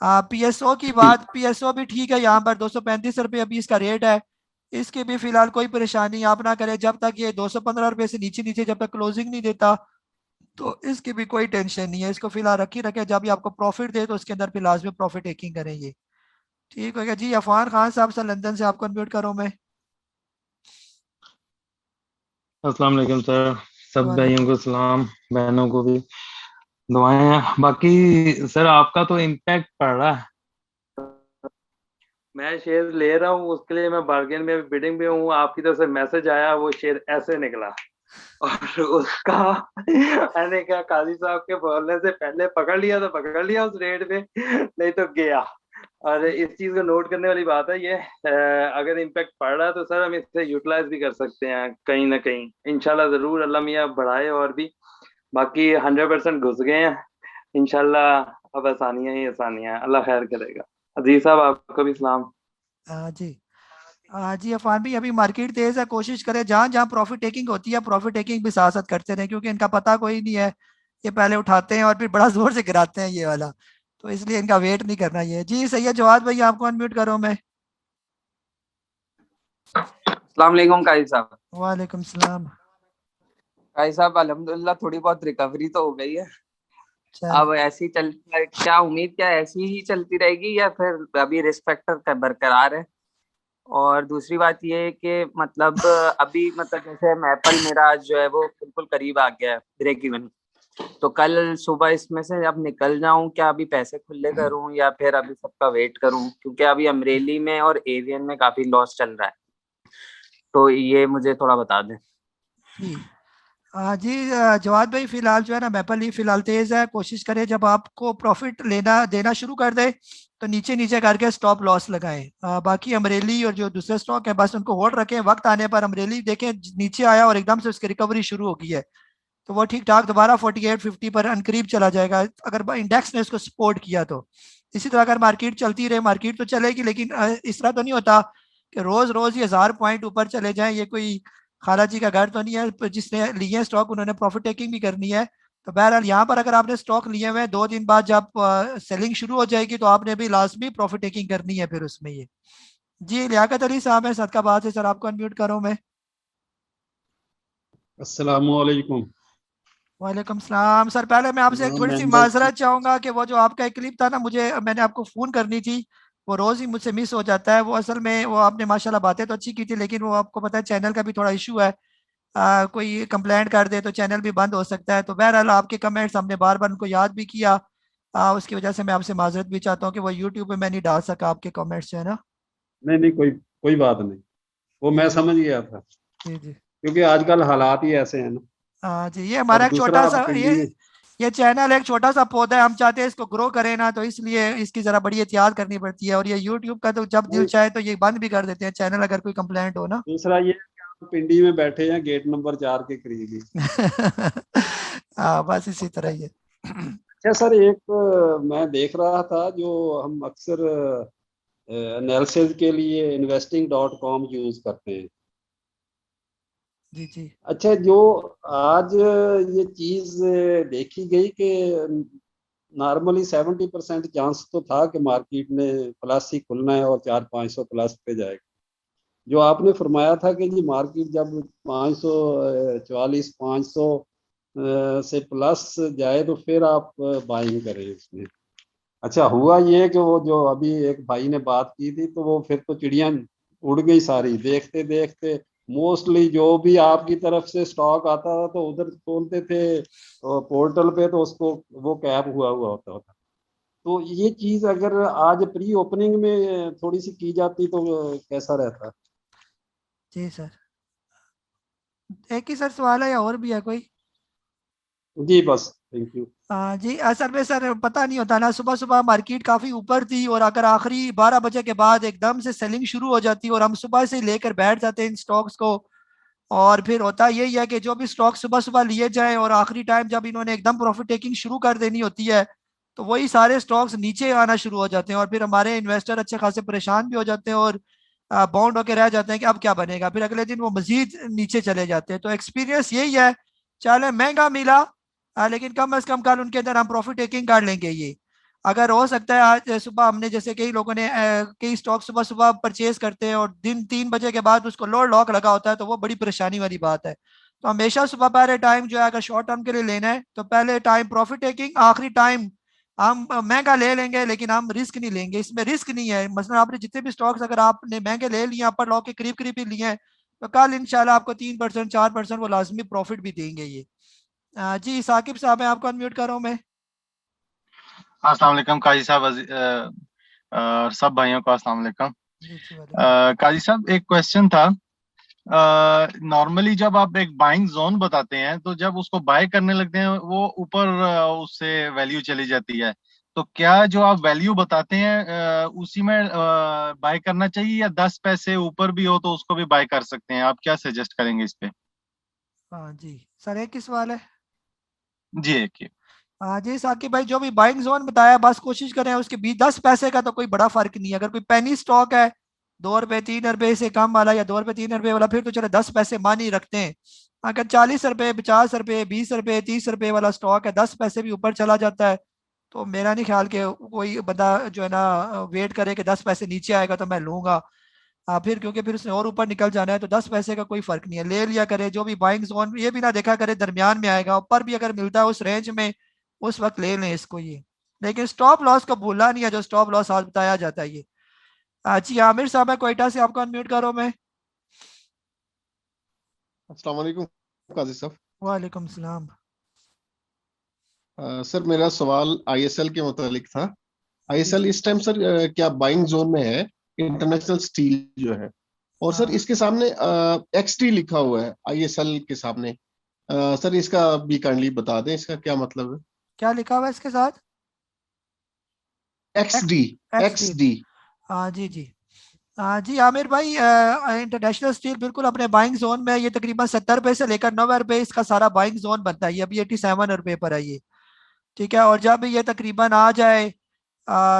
S1: पीएसओ की बात, पीएसओ भी ठीक है, यहाँ पर 235 रुपये अभी इसका रेट है, इसकी भी फिलहाल कोई परेशानी आप ना करें, जब तक ये 215 रुपये से नीचे जब तक क्लोजिंग नहीं देता तो इसकी भी कोई टेंशन नहीं है, इसको फिलहाल रखे जब ये आपको प्रॉफिट दे तो उसके अंदर फिर लाजमी प्रॉफिट टेकिंग करेंगे। ठीक हो गया जी। अफान खान साहब सर लंदन से आपको अनम्यूट करो मैं।
S3: अस्सलाम वालेकुम सर, सब भाइयों को सलाम, बहनों को भी दुआएं हैं। बाकी सर आपका तो इम्पैक्ट पड़ रहा है, मैं शेयर ले रहा हूँ उसके लिए मैं बार्गेन में बिडिंग में हूँ, आपकी तरफ से मैसेज आया, वो शेयर ऐसे निकला और उसका मैंने क्या काजी साहब के बोलने से पहले पकड़ लिया तो पकड़ लिया उस रेट पे, नहीं तो गया। और इस चीज को नोट करने वाली बात है ये, अगर इम्पैक्ट पड़ रहा है तो सर हम इसे यूटिलाइज भी कर सकते हैं कहीं ना कहीं, इंशाल्लाह जरूर अल्लाह मियाँ बढ़ाए। और भी बाकी 100% घुस गए हैं इंशाल्लाह, अब आसानियां ही आसानियां, अल्लाह खैर करेगा। अजीज साहब आपको भी सलाम।
S1: जी जी अफान भी, अभी मार्केट तेज है, कोशिश करें जहाँ जहाँ प्रॉफिट टेकिंग होती है प्रॉफिट टेकिंग भी साथ साथ करते रहे, क्योंकि इनका पता कोई नहीं है, ये पहले उठाते हैं और फिर बड़ा जोर से गिराते हैं ये वाला, तो इसलिए इनका वेट नहीं करना ये। जी सैयद जवाद भाई आपको अनम्यूट करो मैं।
S17: अस्सलाम वालेकुम काजी साहब।
S1: वालेकुम सलाम।
S17: काजी साहब अल्हम्दुलिल्लाह थोड़ी बहुत रिकवरी तो हो गई है, अब ऐसी चल क्या उम्मीद क्या ऐसी ही चलती रहेगी या फिर अभी रिस्क फैक्टर बरकरार है? और दूसरी बात ये है कि मतलब अभी मतलब जैसे एप्पल मेरा जो है वो बिल्कुल करीब आ गया है ब्रेक इवन, तो कल सुबह इसमें से अब निकल जाऊं, क्या अभी पैसे खुले करूं या फिर अभी सबका वेट करूं, क्योंकि अभी अमरेली में और एवियन में काफी लॉस चल रहा है, तो ये मुझे थोड़ा बता दें।
S1: जी जवाद भाई, फिलहाल जो है ना मैपल ही फिलहाल तेज है, कोशिश करें जब आपको प्रॉफिट देना शुरू कर दे तो नीचे करके स्टॉप लॉस लगाएं। बाकी अमरेली और जो दूसरे स्टॉक है बस उनको होल्ड रखें, वक्त आने पर अमरेली देखें नीचे आया और एकदम से उसकी रिकवरी शुरू हो गई है तो वो ठीक ठाक दोबारा 48-50 पर अनकरीब चला जाएगा अगर इंडेक्स ने उसको सपोर्ट किया तो। इसी तरह अगर मार्केट चलती रहे, मार्केट तो चलेगी लेकिन इस तरह तो नहीं होता कि रोज रोज ये 1000 पॉइंट ऊपर चले जाएं, ये कोई खाला जी का घर तो नहीं है, जिसने लिए स्टॉक उन्होंने प्रॉफिट टेकिंग भी करनी है। तो बहरहाल यहाँ पर अगर आपने स्टॉक लिए हुए 2 दिन बाद जब सेलिंग शुरू हो जाएगी तो आपने भी लाजमी प्रॉफिट टेकिंग करनी है फिर उसमें ये। जी लियाकत अली साहब है सदकाबाद से, सर आपको अनम्यूट करो मैं।
S18: अस्सलाम वालेकुम।
S1: वालेकुम सलाम। सर पहले मैं आपसे थोड़ी सी माजरत चाहूंगा कि वो जो आपका एक क्लिप था ना, मैंने आपको फ़ोन करनी थी, वो रोज़ ही मुझसे मिस हो जाता है। वो असल में वो आपने माशाल्लाह बातें तो अच्छी की थी लेकिन वो आपको पता है चैनल का भी थोड़ा इशू है, कोई कंप्लेंट कर दे तो चैनल भी बंद हो सकता है। तो बहरहाल आपके कमेंट्स हमने बार बार उनको याद भी किया, उसकी वजह से मैं आपसे माजरत भी चाहता हूँ कि वो यूट्यूब पे मैं नहीं डाल सका आपके कमेंट्स जो है ना।
S19: नहीं, कोई बात नहीं, वो मैं समझ गया था
S1: जी
S19: क्योंकि आजकल हालात ही ऐसे हैं ना।
S1: हाँ जी, ये हमारा एक छोटा सा ये चैनल एक छोटा सा पौधा है, हम चाहते हैं इसको ग्रो करें ना, तो इसलिए इसकी जरा बड़ी एहतियात करनी पड़ती है। और ये यूट्यूब का तो जब दिल चाहे तो ये बंद भी कर देते हैं चैनल अगर कोई कंप्लेंट हो ना।
S19: दूसरा ये कि आप पिंडी में बैठे हैं गेट नंबर 4 के करीब ही।
S1: हाँ बस इसी तरह ही है।
S19: अच्छा सर, एक मैं देख रहा था जो हम अक्सर एनालिसिस के लिए investing.com यूज करते हैं।
S1: जी।
S19: अच्छा, जो आज ये चीज देखी गई कि नॉर्मली 70% चांस तो था कि मार्केट ने प्लस ही खुलना है और 400-500 प्लस पे जाएगा। जो आपने फरमाया था कि जी मार्केट जब 544-500 से प्लस जाए तो फिर आप बाइंग करें इसमें। अच्छा, हुआ ये कि वो जो अभी एक भाई ने बात की थी तो वो फिर तो चिड़िया उड़ गई सारी, देखते देखते मोस्टली जो भी आपकी तरफ से स्टॉक आता था तो उधर खोलते थे पोर्टल पे तो उसको वो कैप हुआ होता था। तो ये चीज अगर आज प्री ओपनिंग में थोड़ी सी की जाती तो कैसा रहता?
S1: जी सर, एक ही सर सवाल है या और भी है कोई?
S19: जी बस, थैंक यू।
S1: जी असल में सर पता नहीं होता ना, सुबह सुबह मार्केट काफ़ी ऊपर थी और अगर आखिरी 12 बजे के बाद एकदम से सेलिंग शुरू हो जाती और हम सुबह से लेकर बैठ जाते हैं इन स्टॉक्स को, और फिर होता यही है कि जो भी स्टॉक सुबह सुबह लिए जाएं और आखिरी टाइम जब इन्होंने एकदम प्रॉफिट टेकिंग शुरू कर देनी होती है तो वही सारे स्टॉक्स नीचे आना शुरू हो जाते हैं और फिर हमारे इन्वेस्टर अच्छे खासे परेशान भी हो जाते हैं और बाउंड होकर रह जाते हैं कि अब क्या बनेगा। फिर अगले दिन वो मजीद नीचे चले जाते हैं। तो एक्सपीरियंस यही है, चाहे महंगा मिला लेकिन कम अज कम कल उनके अंदर हम प्रॉफिट टेकिंग कर लेंगे। ये अगर हो सकता है आज सुबह हमने जैसे कई लोगों ने कई स्टॉक सुबह सुबह परचेज करते हैं और दिन 3 बजे के बाद उसको लोड लॉक लगा होता है तो वो बड़ी परेशानी वाली बात है। तो हमेशा सुबह पहले टाइम जो है अगर शॉर्ट टर्म के लिए लेना है तो पहले टाइम प्रॉफिट टेकिंग, आखिरी टाइम हम महंगा ले लेंगे लेकिन हम रिस्क नहीं लेंगे। इसमें रिस्क नहीं है। मसलन आपने जितने भी स्टॉक्स अगर आपने महंगे ले लिए अपर लॉक के करीब करीब ही लिए हैं तो कल इंशाल्लाह आपको 3% 4% वो लाजमी प्रॉफिट भी देंगे ये। जी साकिब साहब, मैं आपको अनम्यूट कर रहा हूँ। मैं
S20: अस्सलाम वालेकुम काजी साहब, सब भाइयों को अस्सलाम वालेकुम। काजी साहब, एक क्वेश्चन था। नॉर्मली जब आप एक बाइंग जोन बताते हैं तो जब उसको बाय करने लगते हैं वो ऊपर उससे वैल्यू चली जाती है, तो क्या जो आप वैल्यू बताते हैं उसी में बाय करना चाहिए या 10 पैसे ऊपर भी हो तो उसको भी बाय कर सकते हैं? आप क्या सजेस्ट करेंगे इस पे?
S1: हाँ जी सर, एक ही सवाल है
S20: जी। एक ही।
S1: हाँ जी साकिब भाई, जो भी बाइंग जोन बताया बस कोशिश करें उसके बीच 10 पैसे का तो कोई बड़ा फर्क नहीं है। अगर कोई पेनी स्टॉक है 2 रुपए 3 रुपए से कम वाला या 2 रुपए 3 रुपए वाला फिर तो चलो 10 पैसे मान ही रखते हैं। अगर 40 रुपए 50 रुपए 20 रुपए 30 रुपए वाला स्टॉक है 10 पैसे भी ऊपर चला जाता है तो मेरा नहीं ख्याल कि कोई बंदा जो है ना वेट करे कि 10 पैसे नीचे आएगा तो मैं लूंगा। फिर क्योंकि फिर उसने और ऊपर निकल जाना है तो 10 पैसे का कोई फर्क नहीं है, ले लिया करे। जो भी बाइंग जोन ये भी ना देखा करे दरमियान में आएगा, ऊपर भी अगर मिलता है उस रेंज में उस वक्त ले लें इसको ये। लेकिन स्टॉप लॉस को भूलना नहीं है, जो स्टॉप लॉस आज बताया जाता है ये। जी आमिर साहब, मैं कोयटा से आपको अनम्यूट करो। मैं
S5: अस्सलाम वालेकुम काजी साहब।
S1: वालेकुम सलाम।
S5: सर मेरा सवाल आईएसएल के मुतालिक था। आईएसएल इस टाइम सर क्या बाइंग जोन में है? इंटरनेशनल स्टील जो है, और सर इसके सामने एक्सटी लिखा हुआ है आईएसएल के सामने। सर इसका भी काइंडली बता दें, इसका क्या मतलब है?
S1: क्या लिखा हुआ है इसके साथ?
S5: एक्सडी।
S1: हाँ जी जी। हाँ जी आमिर भाई, इंटरनेशनल स्टील बिल्कुल अपने बाइंग जोन में। ये तकरीबन 70 रुपए से लेकर 90 रुपए इसका सारा बाइंग जोन बनता है। ये अभी 87 रुपए पर है ये, ठीक है। और जब ये तकरीबन आ जाए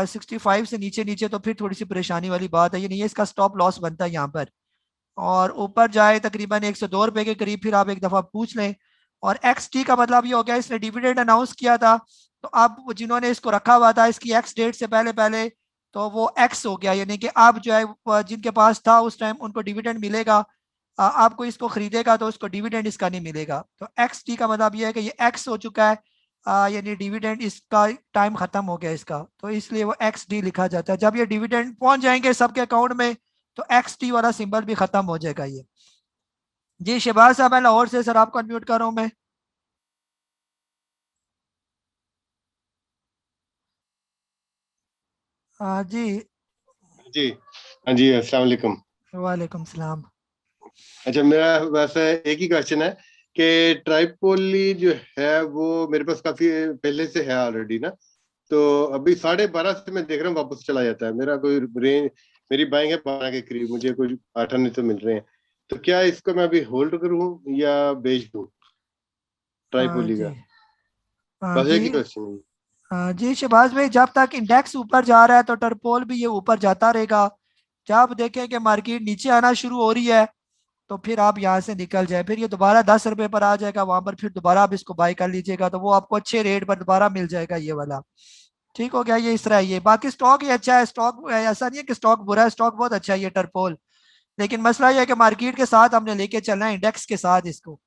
S1: 65 से नीचे नीचे तो फिर थोड़ी सी परेशानी वाली बात है। ये नहीं है, इसका स्टॉप लॉस बनता है यहाँ पर। और ऊपर जाए तकरीबन 102 रुपए के करीब फिर आप एक दफ़ा पूछ लें। और एक्स टी का मतलब ये हो गया इसने डिविडेंड अनाउंस किया था तो अब जिन्होंने इसको रखा हुआ था इसकी एक्स डेट से पहले पहले तो वो एक्स हो गया, यानी कि अब जो है जिनके पास था उस टाइम उनको डिविडेंड मिलेगा। आपको इसको खरीदेगा तो उसको डिविडेंड इसका नहीं मिलेगा। तो एक्स टी का मतलब ये है कि ये एक्स हो चुका है, यानी डिविडेंड इसका टाइम खत्म हो गया इसका, तो इसलिए वो एक्स डी लिखा जाता है। जब ये डिविडेंड पहुंच जाएंगे सबके अकाउंट में तो एक्स टी वाला सिंबल भी खत्म हो जाएगा ये। जी शहबाज साहब, मैं लाहौर से, सर आपको अनम्यूट कर रहा हूँ मैं। जी
S4: जी हाँ जी, अस्सलाम वालेकुम।
S1: वालेकुम सलाम।
S4: अच्छा, मेरा वैसे एक ही क्वेश्चन है कि ट्राइपोली जो है वो मेरे पास काफी पहले से है ऑलरेडी ना, तो अभी 12.5 से मैं देख रहा हूँ वापस चला जाता है। मेरा कोई रेंज, मेरी बाइंग है 12 के करीब, मुझे कुछ 8 तो मिल रहे हैं, तो क्या इसको मैं अभी होल्ड करूँ या बेच दूँ ट्राइपोली
S1: जी
S4: का? बस एक ही क्वेश्चन है।
S1: जी शहबाज भाई, जब तक इंडेक्स ऊपर जा रहा है तो टर्पोल भी ये ऊपर जाता रहेगा। जब देखें कि मार्केट नीचे आना शुरू हो रही है तो फिर आप यहाँ से निकल जाए, फिर ये दोबारा 10 रुपए पर आ जाएगा, वहां पर फिर दोबारा आप इसको बाय कर लीजिएगा, तो वो आपको अच्छे रेट पर दोबारा मिल जाएगा ये वाला। ठीक हो गया, ये इस तरह ये। बाकी स्टॉक ही अच्छा है, स्टॉक ऐसा नहीं है कि स्टॉक बुरा है, स्टॉक बहुत अच्छा है ये टर्पोल। लेकिन मसला ये है कि मार्केट के साथ हमने लेके चलना है, इंडेक्स के साथ इसको।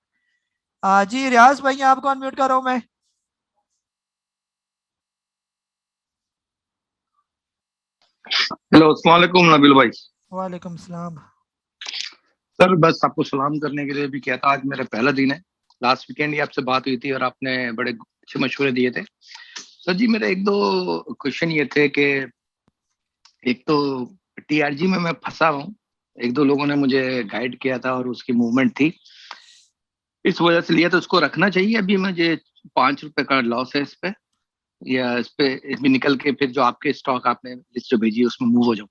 S1: जी रियाज भाई, आपको अनम्यूट कर रहा हूं मैं।
S6: हेलो, अस्सलाम वालेकुम नबील भाई।
S1: वालेकुम सलाम।
S6: सर बस आपको सलाम करने के लिए भी कहता, आज मेरा पहला दिन है। लास्ट वीकेंड ही आपसे बात हुई थी और आपने बड़े अच्छे मशवरे दिए थे। सर जी मेरे एक दो क्वेश्चन ये थे कि एक तो टीआरजी में मैं फंसा हूँ, एक दो लोगों ने मुझे गाइड किया था और उसकी मूवमेंट थी, इस वजह से लिया। तो उसको रखना चाहिए अभी मुझे? 5 रुपए का लॉस है इस पे, या इस पे इसमें निकल के फिर जो आपके स्टॉक आपने लिस्ट जो भेजी उसमें मूव हो जाऊं?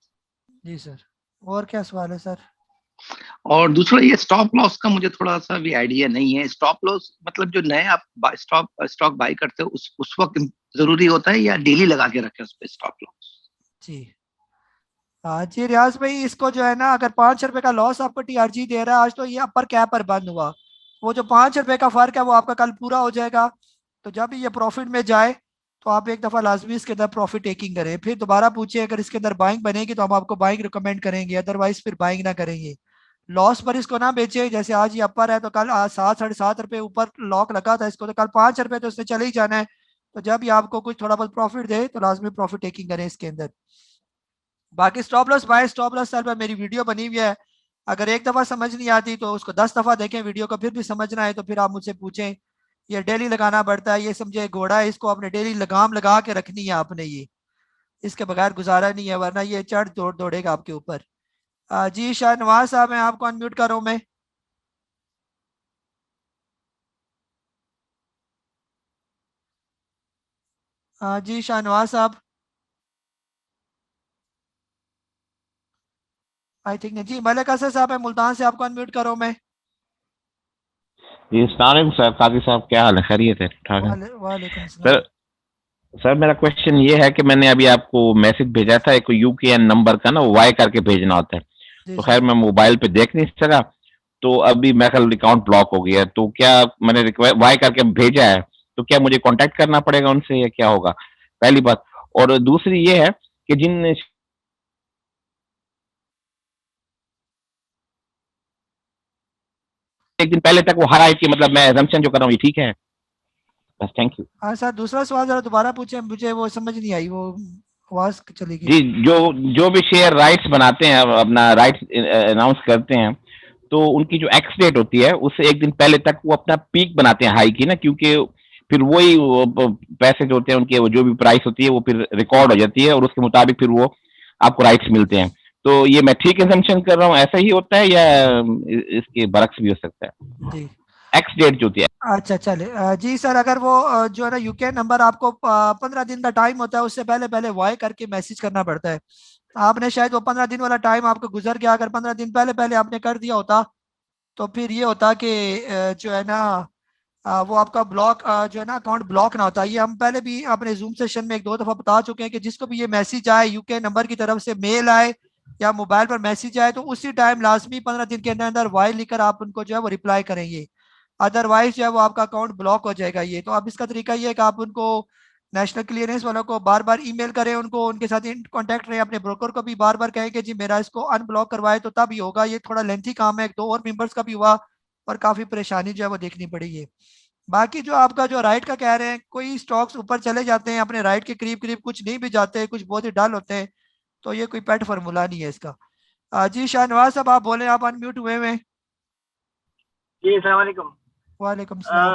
S1: जी सर, और क्या सवाल है सर?
S6: और दूसरा ये स्टॉप लॉस का मुझे थोड़ा सा भी आइडिया नहीं है। स्टॉप लॉस मतलब जो नए आप स्टॉक बाय करते हो उस वक्त जरूरी होता है या डेली लगा के रखे उस पे स्टॉप लॉस?
S1: जी जी रियाज भाई, इसको जो है ना, अगर 5 रुपए का लॉस आपको टीआरजी दे रहा है आज, तो ये अपर कैप पर बंद हुआ, वो जो 5 रुपए का फर्क है वो आपका कल पूरा हो जाएगा। तो जब ये प्रॉफिट में जाए तो आप एक दफा लाजमी इसके अंदर प्रॉफिट टेकिंग करें, फिर दोबारा पूछिए, अगर इसके अंदर बाइंग बनेगी तो हम आपको बाइंग रिकमेंड करेंगे, अदरवाइज फिर बाइंग ना करेंगे। लॉस पर इसको ना बेचे, जैसे आज ये अपर है तो कल 7-7.5 रुपए ऊपर लॉक लगा था इसको, तो कल 5 रुपए तो इसने चले ही जाना है। तो जब ये आपको कुछ थोड़ा बहुत प्रॉफिट दे तो लाजमी प्रॉफिट टेकिंग करें इसके अंदर। बाकी stop loss buy stop loss sir पर मेरी वीडियो बनी हुई है, अगर एक दफा समझ नहीं आती तो उसको 10 दफा देखें वीडियो को, फिर भी समझना है तो फिर आप मुझसे पूछें। ये डेली लगाना पड़ता है, ये समझे घोड़ा है, इसको आपने डेली लगाम लगा के रखनी है आपने, ये इसके बगैर गुजारा नहीं है, वरना ये चढ़ दौड़ेगा आपके ऊपर। जी शाहनवाज साहब, मैं आपको अनम्यूट कर रहा हूं मैं। जी शाहनवाज साहब, आई थिंक नहीं। जी मलिक असद साहब, मैं मुल्तान से आपको अनम्यूट कर रहा हूं मैं।
S21: जी अस्सलाम सर, काजी साहब क्या हाल है? खैरियत है? ठीक है
S1: वालेकुम
S21: सर। सर मेरा क्वेश्चन ये है कि मैंने अभी आपको मैसेज भेजा था, एक यूकेएन नंबर का ना वाई करके भेजना होता है, तो खैर मैं मोबाइल पे देख नहीं सका, तो अभी मेरा कल अकाउंट ब्लॉक हो गया। तो क्या मैंने वाई करके भेजा है, तो क्या मुझे कांटेक्ट करना पड़ेगा उनसे या क्या होगा? पहली बात। और दूसरी ये है कि जिन एक दिन पहले तक वो हाई थी, मतलब मैं एजम्पशन जो कर रहा हूँ ये ठीक है? बस थैंक यू।
S1: हाँ सर, दूसरा सवाल जरा दोबारा पूछे, मुझे वो समझ नहीं आई, वो आवाज चली गई।
S21: जी जो भी शेयर राइट्स बनाते हैं, अपना राइट्स अनाउंस करते हैं, तो उनकी जो एक्स डेट होती है उससे एक दिन पहले तक वो अपना पीक बनाते हैं हाई की ना, क्योंकि फिर वही पैसे जो होते हैं उनके, वो जो भी प्राइस होती है वो फिर रिकॉर्ड हो जाती है और उसके मुताबिक फिर वो आपको राइट्स मिलते हैं। तो ये मैं ठीक असम्पशन कर रहा हूँ, ऐसा ही होता है या इसके बरक्स भी हो सकता है?
S1: जी
S21: एक्स डेट जो होती है।
S1: अच्छा चले। जी सर, अगर वो जो है ना यूके नंबर आपको 15 दिन का टाइम होता है, उससे पहले पहले वाई करके मैसेज करना पड़ता है। आपने शायद वो 15 दिन वाला टाइम आपको गुजर गया, अगर 15 दिन पहले पहले आपने कर दिया होता तो फिर ये होता कि जो है ना वो आपका ब्लॉक जो है ना अकाउंट ब्लॉक ना होता। ये हम पहले भी अपने जूम सेशन में 1-2 दफा बता चुके हैं कि जिसको भी ये मैसेज आए, यूके नंबर की तरफ से मेल आए या मोबाइल पर मैसेज आए, तो उसी टाइम लाजमी 15 दिन के अंदर अंदर वाई लिखकर आप उनको जो है वो रिप्लाई करेंगे, अदरवाइज जो है वो आपका अकाउंट ब्लॉक हो जाएगा। ये तो अब इसका तरीका ये है कि आप उनको नेशनल क्लियरेंस वालों को बार बार ईमेल करें, उनको उनके साथ इन कांटेक्ट रहे, अपने ब्रोकर को भी बार बार कहें कि जी मेरा इसको अनब्लॉक करवाए, तो तब ही होगा। ये थोड़ा लेंथी काम है, 1-2 और मेंबर्स का भी हुआ और काफ़ी परेशानी जो है वो देखनी पड़ी है। बाकी जो आपका जो राइट का कह रहे हैं, कोई स्टॉक्स ऊपर चले जाते हैं अपने राइट के करीब करीब, कुछ नहीं भी जाते, कुछ बहुत ही डल होते हैं, तो ये कोई पेट फार्मूला नहीं है इसका। जी शाहनवाज साहब, आप बोले, आप अनम्यूट हुए हैं।
S18: जी अस्सलाम वालेकुम।
S1: वालेकुम सलाम।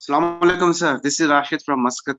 S8: Assalamu alaikum, sir. This is Rashid from Muscat.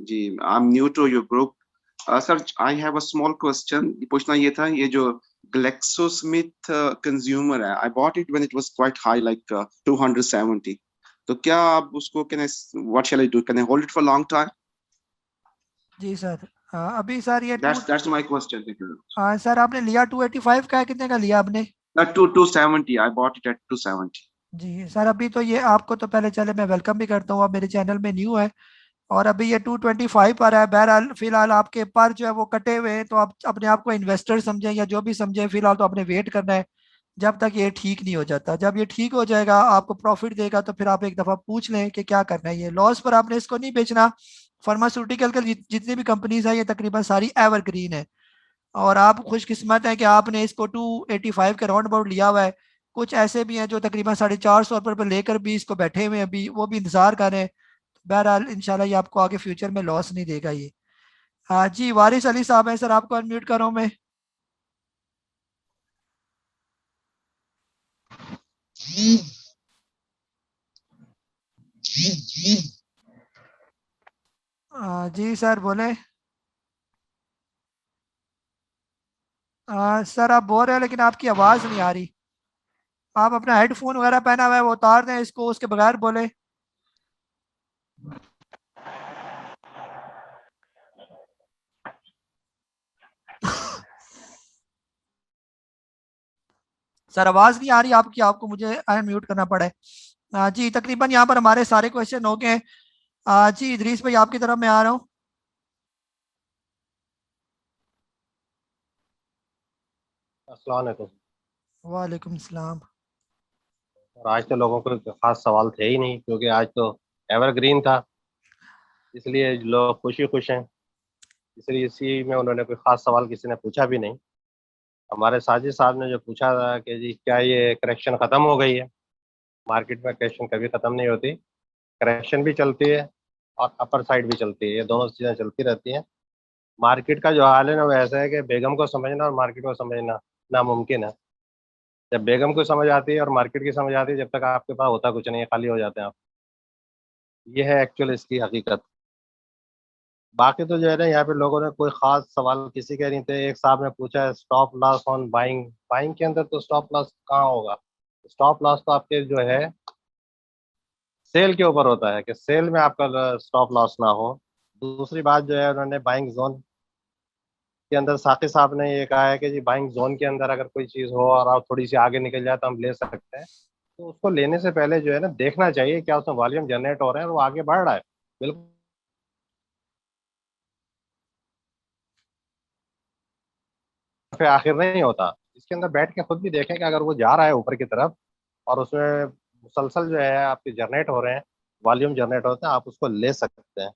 S8: Ji, I'm new to your group. Sir, I have a small question. पूछना ये था ये जो GlaxoSmith consumer है, I bought it when it was quite high, like 270. तो क्या आप उसको what shall I do? Can I hold it for a long time?
S1: जी सर अभी सर ये
S8: That's my question. Thank you.
S1: Sir आपने लिया 285 का है कितने का लिया आपने
S8: 270. I bought it at 270.
S1: जी सर अभी तो ये आपको तो पहले चले मैं वेलकम भी करता हूँ आप मेरे चैनल में न्यू है और अभी ये 225 पर है बहरहाल फिलहाल आपके पर जो है वो कटे हुए हैं तो आप अपने आप को इन्वेस्टर समझें या जो भी समझें फिलहाल तो आपने वेट करना है जब तक ये ठीक नहीं हो जाता जब ये ठीक हो जाएगा आपको प्रॉफिट देगा तो फिर आप एक दफ़ा पूछ लें कि क्या करना है ये लॉस पर आपने इसको नहीं बेचना फार्मास्यूटिकल के जितनी भी कंपनीज हैं ये तकरीबन सारी एवरग्रीन है और आप खुशकिस्मत हैं कि आपने इसको 285 के राउंड अबाउट लिया हुआ है कुछ ऐसे भी हैं जो तकरीबन 450 रुपये पर लेकर भी इसको बैठे हुए हैं अभी वो भी इंतजार कर रहे हैं बहरहाल इंशाल्लाह ये आपको आगे फ्यूचर में लॉस नहीं देगा ये जी वारिस अली साहब हैं सर आपको अनम्यूट कर रहा हूँ मैं जी सर बोले सर आप बोल रहे हैं लेकिन आपकी आवाज़ नहीं आ रही आप अपना हेडफोन वगैरह पहना हुआ है वो उतार दें इसको उसके बगैर बोले सर आवाज़ नहीं आ रही आपकी आपको मुझे अनम्यूट करना पड़ा है जी तकरीबन यहाँ पर हमारे सारे क्वेश्चन हो गए जी इदरीस भाई आपकी तरफ मैं आ रहा हूँ
S22: अस्सलाम वालेकुम
S1: वालेकुम सलाम
S22: और आज तो लोगों को खास सवाल थे ही नहीं क्योंकि आज तो एवरग्रीन था इसलिए लोग खुश हैं इसलिए इसी में उन्होंने कोई खास सवाल किसी ने पूछा भी नहीं हमारे साजिद साहब ने जो पूछा था कि जी क्या ये करेक्शन ख़त्म हो गई है मार्केट में करेक्शन कभी ख़त्म नहीं होती करेक्शन भी चलती है और अपर साइड भी चलती है ये दोनों चीज़ें चलती रहती हैं मार्केट का जो हाल है ना वो ऐसा है कि बेगम को समझना और मार्केट को समझना नामुमकिन है जब बेगम को समझ आती है और मार्केट की समझ आती है जब तक आपके पास होता कुछ नहीं है खाली हो जाते हैं आप ये है एक्चुअल इसकी हकीकत बाकी तो जो है ना यहाँ पे लोगों ने कोई ख़ास सवाल किसी के नहीं थे एक साहब ने पूछा stop loss on buying buying के अंदर तो स्टॉप लॉस कहाँ होगा स्टॉप लॉस तो आपके जो है सेल के ऊपर होता है कि सेल में आपका स्टॉप लॉस ना हो दूसरी बात जो है उन्होंने बाइंग जोन के अंदर साथी साहब ने ये कहा है कि जी बाइंग जोन के अंदर अगर कोई चीज़ हो और आप थोड़ी सी आगे निकल जाए तो हम ले सकते हैं तो उसको लेने से पहले जो है ना देखना चाहिए क्या उसमें वॉल्यूम जनरेट हो रहा है और वो आगे बढ़ रहा है बिल्कुल फिर आखिर नहीं होता इसके अंदर बैठ के खुद भी देखें कि अगर वो जा रहा है ऊपर की तरफ और उसमें मुसलसल जो है आपके जनरेट हो रहे हैं वॉल्यूम जनरेट होते हैं आप उसको ले सकते हैं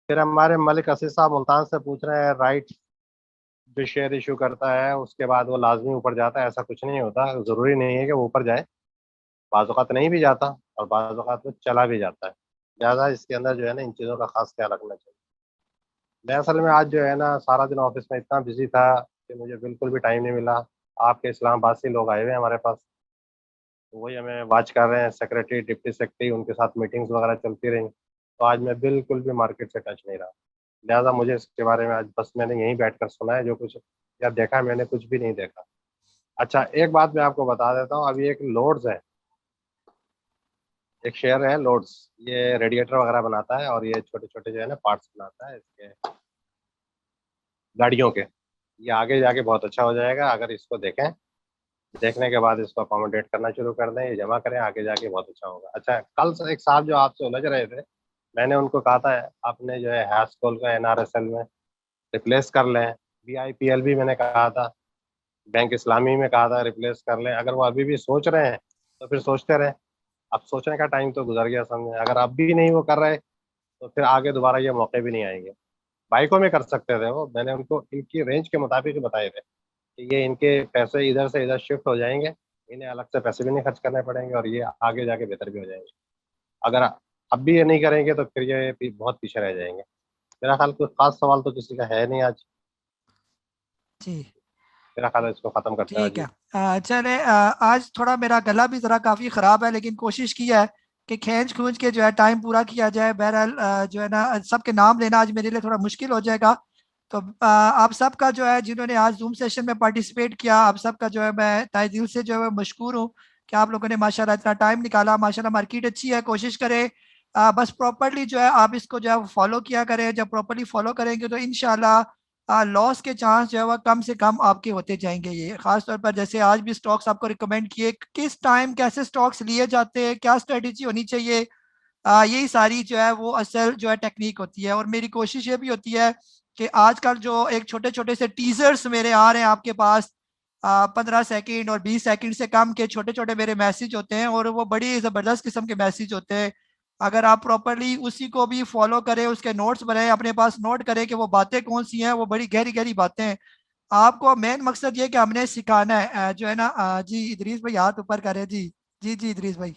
S22: फिर हमारे मलिक असीस साहब मुल्तान से पूछ रहे हैं राइट जो शेयर इशू करता है उसके बाद वो लाजमी ऊपर जाता है ऐसा कुछ नहीं होता ज़रूरी नहीं है कि वो ऊपर जाए बाज़ औक़ात नहीं भी जाता और बाज़ औक़ात वो चला भी जाता है लिहाजा इसके अंदर जो है ना इन चीज़ों का खास ख्याल रखना चाहिए मैं असल में आज जो है ना सारा दिन ऑफिस में इतना बिजी था कि मुझे बिल्कुल भी टाइम नहीं मिला आपके इस्लामाबाद से लोग आए हुए हैं हमारे पास तो वही हमें वाच कर रहे हैं सेक्रेटरी डिप्टी सेक्रेटरी उनके साथ मीटिंग्स वगैरह चलती रही तो आज मैं बिल्कुल भी मार्केट से टच नहीं रहा लिहाजा मुझे इसके बारे में आज बस मैंने यहीं बैठकर सुना है जो कुछ या देखा मैंने कुछ भी नहीं देखा अच्छा एक बात मैं आपको बता देता हूँ अभी एक लोड्स है एक शेयर है लोड्स ये रेडिएटर वगैरह बनाता है और ये छोटे छोटे जो है ना पार्ट्स बनाता है इसके गाड़ियों के ये आगे जाके बहुत अच्छा हो जाएगा अगर इसको देखें देखने के बाद इसको अकोमोडेट करना शुरू कर दें, ये जमा करें, आगे जाके बहुत अच्छा होगा। अच्छा, कल से एक साहब जो आपसे उलझ रहे थे, मैंने उनको कहा था आपने जो है हैशकोल का NRSL में रिप्लेस कर लें, BIPL भी मैंने कहा था, बैंक इस्लामी में कहा था रिप्लेस कर लें। अगर वो अभी भी सोच रहे हैं तो फिर सोचते रहे, अब सोचने का टाइम तो गुजर गया समझे। अगर अब भी नहीं वो कर रहे तो फिर आगे दोबारा ये मौके भी नहीं आएंगे। बाइकों में कर सकते थे वो, मैंने उनको इनकी रेंज के मुताबिक बताए थे कि ये इनके पैसे इधर से इधर शिफ्ट हो जाएंगे, इन्हें अलग से पैसे भी नहीं खर्च करने पड़ेंगे और ये आगे जाके बेहतर भी हो जाएंगे। अगर अब भी ये नहीं करेंगे तो फिर ये बहुत पीछे रह जाएंगे। मेरा ख्याल कोई खास सवाल तो किसी का है नहीं आज
S1: जी।
S22: मेरा ख्याल है इसको खत्म करते हैं।
S1: ठीक है, चले आज थोड़ा मेरा गला भी ज़रा काफ़ी ख़राब है, लेकिन कोशिश की है कि खींच खूंच के जो है टाइम पूरा किया जाए। बहरहाल जो है ना सबके नाम लेना आज मेरे लिए थोड़ा मुश्किल हो जाएगा, तो आप सबका जो है जिन्होंने आज जूम सेशन में पार्टिसिपेट किया, आप सबका जो है मैं तहे दिल से जो है मशकूर हूँ कि आप लोगों ने माशाल्लाह इतना टाइम निकाला। माशाल्लाह मार्केट अच्छी है, कोशिश करें बस प्रॉपरली जो है आप इसको जो है फॉलो किया करें। जब प्रॉपरली फॉलो करेंगे तो इंशाल्लाह लॉस के चांस जो है वह कम से कम आपके होते जाएंगे। ये खास तौर पर जैसे आज भी स्टॉक्स आपको रिकमेंड किए, किस टाइम कैसे स्टॉक्स लिए जाते हैं, क्या स्ट्रेटेजी होनी चाहिए, यही सारी जो है वो असल जो है टेक्निक होती है। और मेरी कोशिश ये भी होती है कि आजकल जो एक छोटे छोटे से टीजर्स मेरे आ रहे हैं आपके पास, 15 सेकंड और 20 सेकंड से कम के छोटे छोटे मेरे मैसेज होते हैं और वो बड़ी ज़बरदस्त किस्म के मैसेज होते हैं। अगर आप प्रॉपरली उसी को भी फॉलो करें, उसके नोट्स बनाएं, अपने पास नोट करें कि वो बातें कौन सी हैं, वो बड़ी गहरी गहरी बातें हैं। आपको मेन मकसद ये कि हमने सिखाना है जो है ना। जी इदरीस भाई हाथ ऊपर करें। जी जी जी इदरीस भाई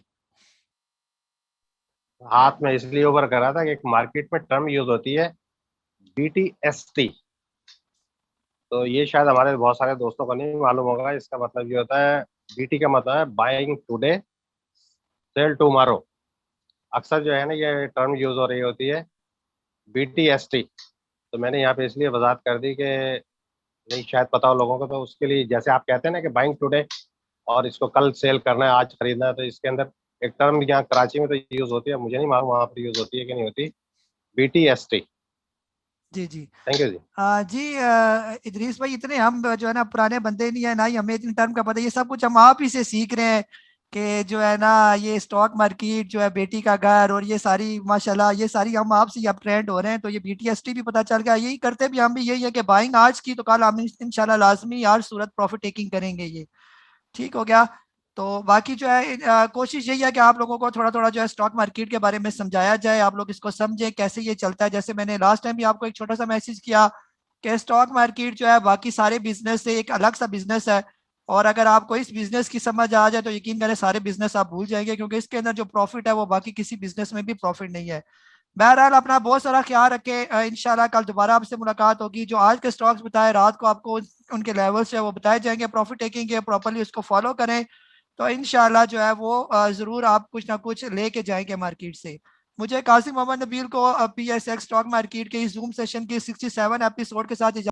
S22: हाथ में इसलिए ऊपर कर रहा था कि एक मार्केट में टर्म यूज होती है BTST, तो ये शायद हमारे बहुत सारे दोस्तों को नहीं मालूम होगा। इसका मतलब ये होता है, BT का मतलब है बाइंग टुडे सेल टुमारो। अक्सर जो है ना ये टर्म यूज हो रही होती है BTST, तो मैंने यहाँ पे इसलिए वजाहत कर दी कि नहीं शायद पता हो लोगों को, तो उसके लिए जैसे आप कहते हैं ना कि बाइंग टुडे और इसको कल सेल करना है, आज खरीदना है, तो इसके अंदर एक टर्म यहाँ कराची में तो यूज होती है, मुझे नहीं मालूम वहाँ पर यूज होती है कि नहीं होती, BTST।
S1: जी जी
S22: थैंक यू जी।
S1: जी इदरीस भाई इतने हम जो है ना पुराने बंदे नहीं है ना ही हमें इतने टर्म का पता, ये सब कुछ हम आप ही से सीख रहे हैं कि जो है ना ये स्टॉक मार्केट जो है बेटी का घर और ये सारी माशाल्लाह ये सारी हम आप से अब ट्रेंड हो रहे हैं। तो ये BTST भी पता चल गया, यही करते भी हम भी यही है कि बाइंग आज की तो कल हम इंशाल्लाह लाजमी यार सूरत प्रॉफिट टेकिंग करेंगे। ये ठीक हो गया। तो बाकी जो है कोशिश यही है कि आप लोगों को थोड़ा थोड़ा जो है स्टॉक मार्केट के बारे में समझाया जाए, आप लोग इसको समझें कैसे ये चलता है। जैसे मैंने लास्ट टाइम भी आपको एक छोटा सा मैसेज किया कि स्टॉक मार्केट जो है बाकी सारे बिजनेस से एक अलग सा बिजनेस है, और अगर आपको इस बिजनेस की समझ आ जाए तो यकीन करें सारे बिजनेस आप भूल जाएंगे, क्योंकि इसके अंदर जो प्रॉफिट है वो बाकी किसी बिजनेस में भी प्रॉफिट नहीं है। बहरहाल अपना बहुत सारा ख्याल रखें, इंशाल्लाह कल दोबारा आपसे मुलाकात होगी। जो आज के स्टॉक्स बताए रात को आपको उनके लेवल्स है वो बताए जाएंगे प्रॉफिट टेकिंग के, प्रॉपरली उसको फॉलो करें तो इंशाल्लाह जो है वो ज़रूर आप कुछ ना कुछ लेके जाएंगे मार्केट से। मुझे कासिम मोहम्मद नबील को PSX स्टॉक मार्केट के इस जूम सेशन की 67 एपिसोड के साथ